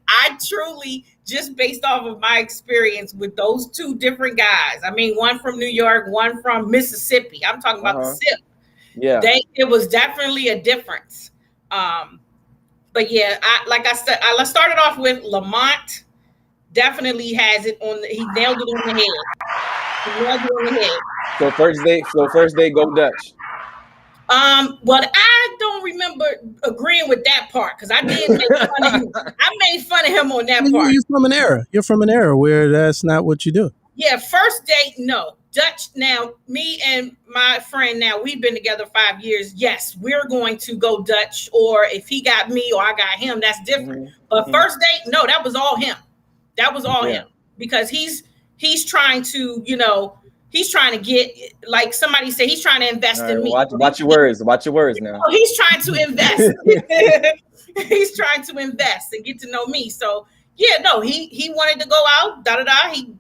I truly, just based off of my experience with those two different guys. I mean, one from New York, one from Mississippi. I'm talking about the SIP. Yeah. It was definitely a difference. But yeah, like I said, I started off with Lamont. Definitely has it on. He nailed it on the head. He nailed it on the head. So first day, go Dutch. Well, I don't remember agreeing with that part because I did make fun of him. I made fun of him on that part. You're from an era. You're from an era where that's not what you do. Yeah, first date, no. Dutch, now, me and my friend, now, we've been together 5 years. Yes, we're going to go Dutch, or if he got me or I got him, that's different. But first date, no, that was all him. That was all him. Because he's trying to, he's trying to get, like somebody said, he's trying to invest in me. Watch your words. Watch your words now. He's trying to invest. He's trying to invest and get to know me. So, yeah, no, he wanted to go out, He,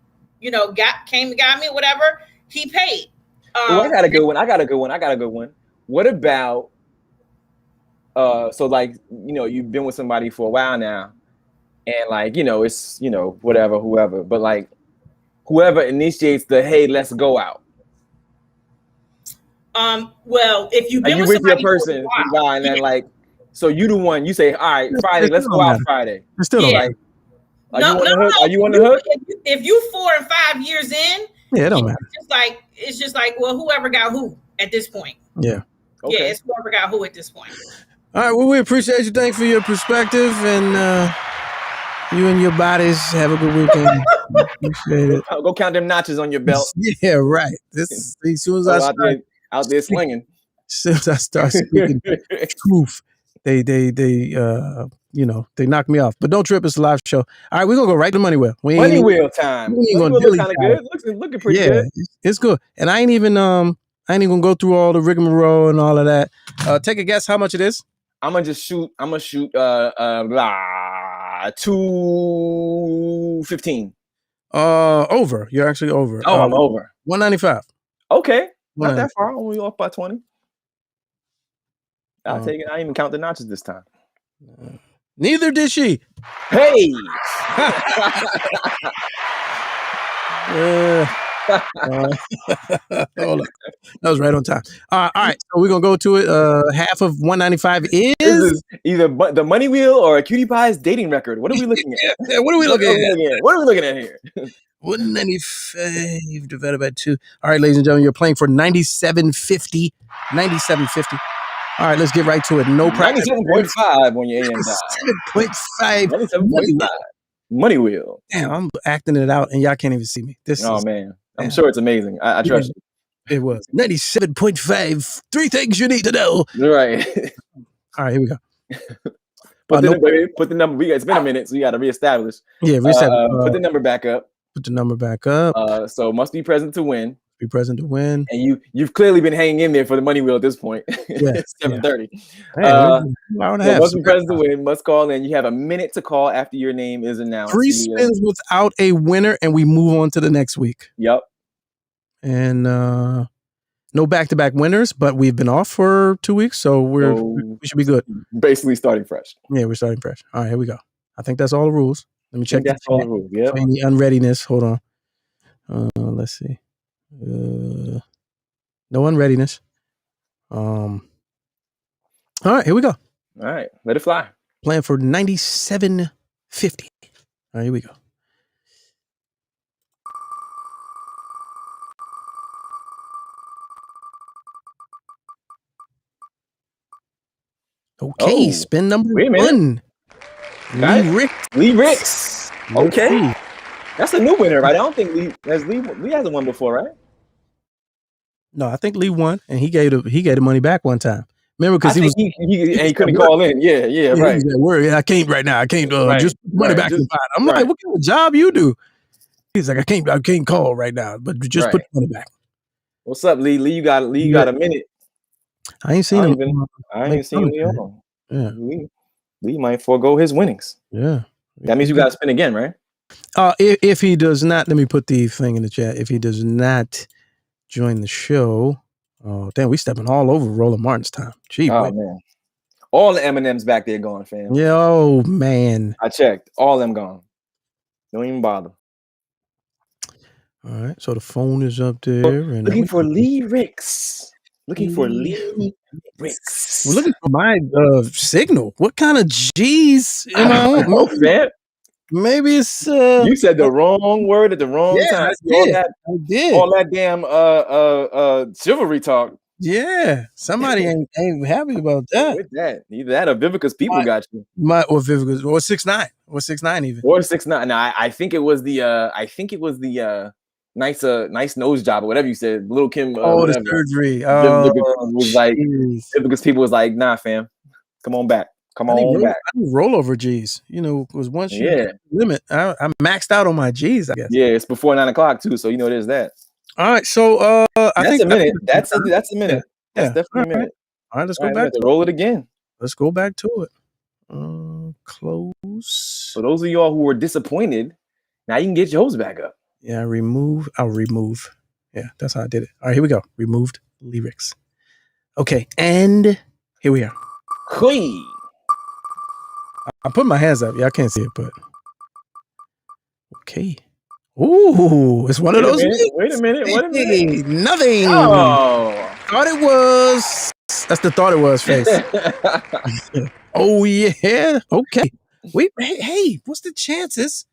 came and got me, whatever. He paid. I got a good one. What about, so like, you've been with somebody for a while now, and like, it's, whoever, but like, whoever initiates the, hey, let's go out. Well, if you've been with your person, guy, and then like, so you the one, you say, all right, Friday, let's go out Friday. Still like, Are you on the hook? If you 4 and 5 years in, it don't matter. It's just like, well, whoever got who at this point. Yeah. Okay. Yeah, it's whoever got who at this point. All right. Well, we appreciate you. Thanks for your perspective, and you and your bodies have a good weekend. Appreciate it. Go count them notches on your belt. Yeah, right. As soon as I start out there slinging. As soon as I start speaking truth, they knock me off. But don't trip, it's a live show. All right, we're gonna go right to Money Wheel. Money Wheel time. Money Wheel looks kind of good. Looking pretty good. It's good. And I ain't even gonna go through all the rigmarole and all of that. Take a guess how much it is. I'm gonna shoot 215. Over. You're actually over. Oh, I'm over. 195. Okay. Not that far. Only off by 20. I'll take it. I didn't even count the notches this time. Neither did she. Hey. Hold on. That was right on time. All right, so we're gonna go to it. Half of 195 is either the Money Wheel or a Cutie Pie's dating record. What are we looking at? What are we looking at? What are we looking at here? 195 divided by 2. All right, ladies and gentlemen, you're playing for 97.50. 97.50. All right, let's get right to it. No practice. 97.5 on your AM dial. 97.5. 97.5. Money Wheel. Damn, I'm acting it out, and y'all can't even see me. Man, I'm sure it's amazing. I trust you. It was 97.5. 3 things you need to know. Right. All right, here we go. Put the number. It's been a minute, so you got to reestablish. Yeah, reestablish. Put the number back up. Put the number back up. So must be present to win. Be present to win. And you've clearly been hanging in there for the Money Wheel at this point. Yeah, 7:30. Must be present to win. Must call in. You have a minute to call after your name is announced. 3 spins without a winner, and we move on to the next week. Yep. And no back-to-back winners, but we've been off for 2 weeks, so we should be good. Basically starting fresh. Yeah, we're starting fresh. All right, here we go. I think that's all the rules. Let me check. That's all the rules. Yeah. Any unreadiness? Hold on. Let's see. No unreadiness. All right, here we go. All right, let it fly. Playing for 97.50. All right, here we go. Okay, spin number 1. Lee Ricks. Okay. That's a new winner, right? I don't think Lee hasn't won before, right? No, I think Lee won, and he gave the money back one time. Remember, because he couldn't call in. Yeah, right. I can't right now. I can't just put money back in the pot. I'm like, what kind of job you do? He's like, I can't call right now, but just put the money back. What's up, Lee? Lee, you got a minute. I ain't seen him. I ain't seen Lee on. Yeah, Lee might forego his winnings. Yeah, that means you got to spin again, right? If he does not, let me put the thing in the chat. If he does not join the show. Oh, damn, we stepping all over Roland Martin's time. Gee, man. All the M&Ms back there gone, fam. Yo, man. I checked. All them gone. Don't even bother. All right, so the phone is up there. And looking for lyrics. Looking for lyrics. We're looking for my signal. What kind of G's am I on? Man. Maybe it's you said the wrong word at the wrong time. I did. All that damn chivalry talk. Yeah, somebody ain't happy about that. With that, either that or Vivica's people got you. Or Vivica's or 6ix9ine or 6ix9ine even. Or 6ix9ine. No, I think it was the nice nose job or whatever you said. Little Kim. The surgery. Was like Vivica's people was like, nah, fam, come on back. Come on back. I need rollover G's. Because once you limit, I maxed out on my G's, I guess. Yeah, it's before 9 o'clock too, so there's that. All right, so I think a minute. That's a minute. Yeah. That's definitely a minute. All right, let's go back to roll it again. Let's go back to it. Close. For those of y'all who were disappointed, now you can get yours back up. Yeah, I'll remove. Yeah, that's how I did it. All right, here we go. Removed lyrics. Okay, and here we are. Hey. I'm putting my hands up. Y'all can't see it, but okay. Ooh, it's one of those. Wait a minute. Nothing. Oh, thought it was. That's the thought it was face. Oh yeah. Okay. Wait. Hey, what's the chances?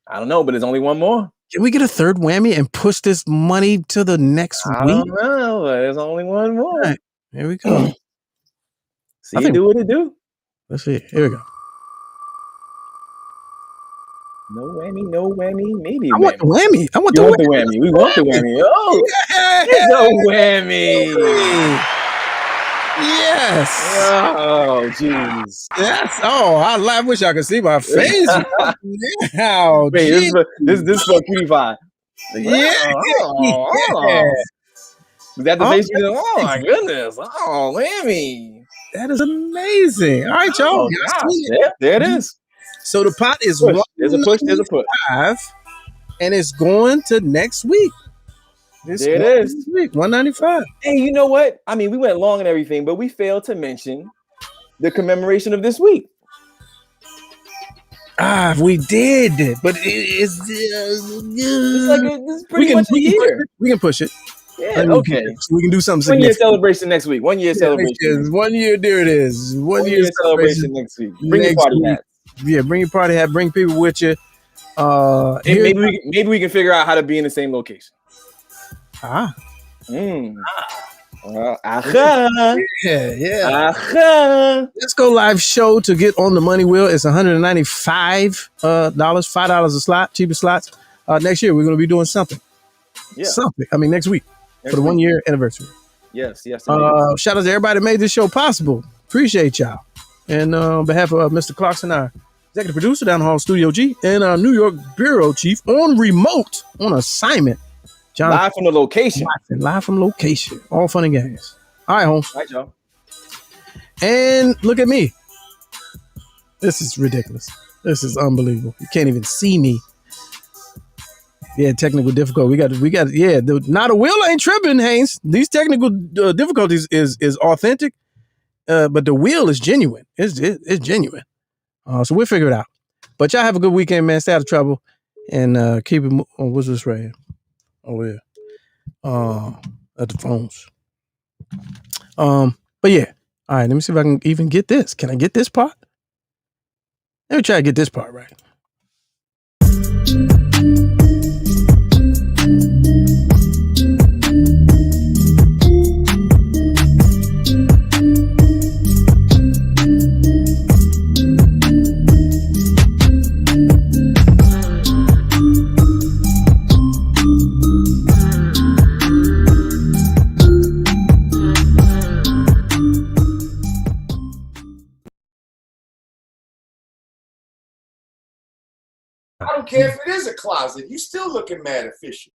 I don't know, but there's only one more. Can we get a third whammy and push this money to the next week? I don't know, but there's only one more. All right, here we go. See it do what it do. Let's see. Here we go. No whammy, maybe. I want the whammy. The whammy. We want the whammy. Oh, yeah. It's a whammy. Yes. Oh, jeez. Yes. Oh, I wish I could see my face. Now, wait, this for PewDiePie. Yeah. Is that the face? Oh my goodness. Oh, whammy. That is amazing. All right, y'all. There it is. So the pot is push. There's a push. And it's going to next week. There it is. Week, $195. Hey, you know what? I mean, we went long and everything, but we failed to mention the commemoration of this week. We did, but it's pretty much a year. We can push it. Yeah, okay. So we can do something. 1 year celebration next week. 1 year celebration. 1 year. There it is. 1 year celebration next week. Bring your party hat. Yeah, bring your party hat. Bring people with you. Maybe we can figure out how to be in the same location. Yeah. Let's Go Live show to get on the money wheel. It's $195, $5 a slot, cheapest slots. Next year we're going to be doing something. Yeah. Something. I mean, next week for the 1 year anniversary. Yes. Shout out to everybody that made this show possible. Appreciate y'all. And on behalf of Mr. Clarkson, our executive producer down the hall, Studio G, and our New York bureau chief on remote, on assignment, John. Live from the location. Live from location. All fun and games. All right, Holmes. All right, y'all. And look at me. This is ridiculous. This is unbelievable. You can't even see me. Yeah, technical difficulty. We got. Yeah, now the wheel ain't tripping, Haynes. These technical difficulties is authentic. But the wheel is genuine. It's genuine. So we'll figure it out. But y'all have a good weekend, man. Stay out of trouble. And keep it what's this right here? Oh, yeah. At the phones. But yeah. All right, let me see if I can even get this. Can I get this part? Let me try to get this part right. I don't care if it is a closet. You still looking mad official.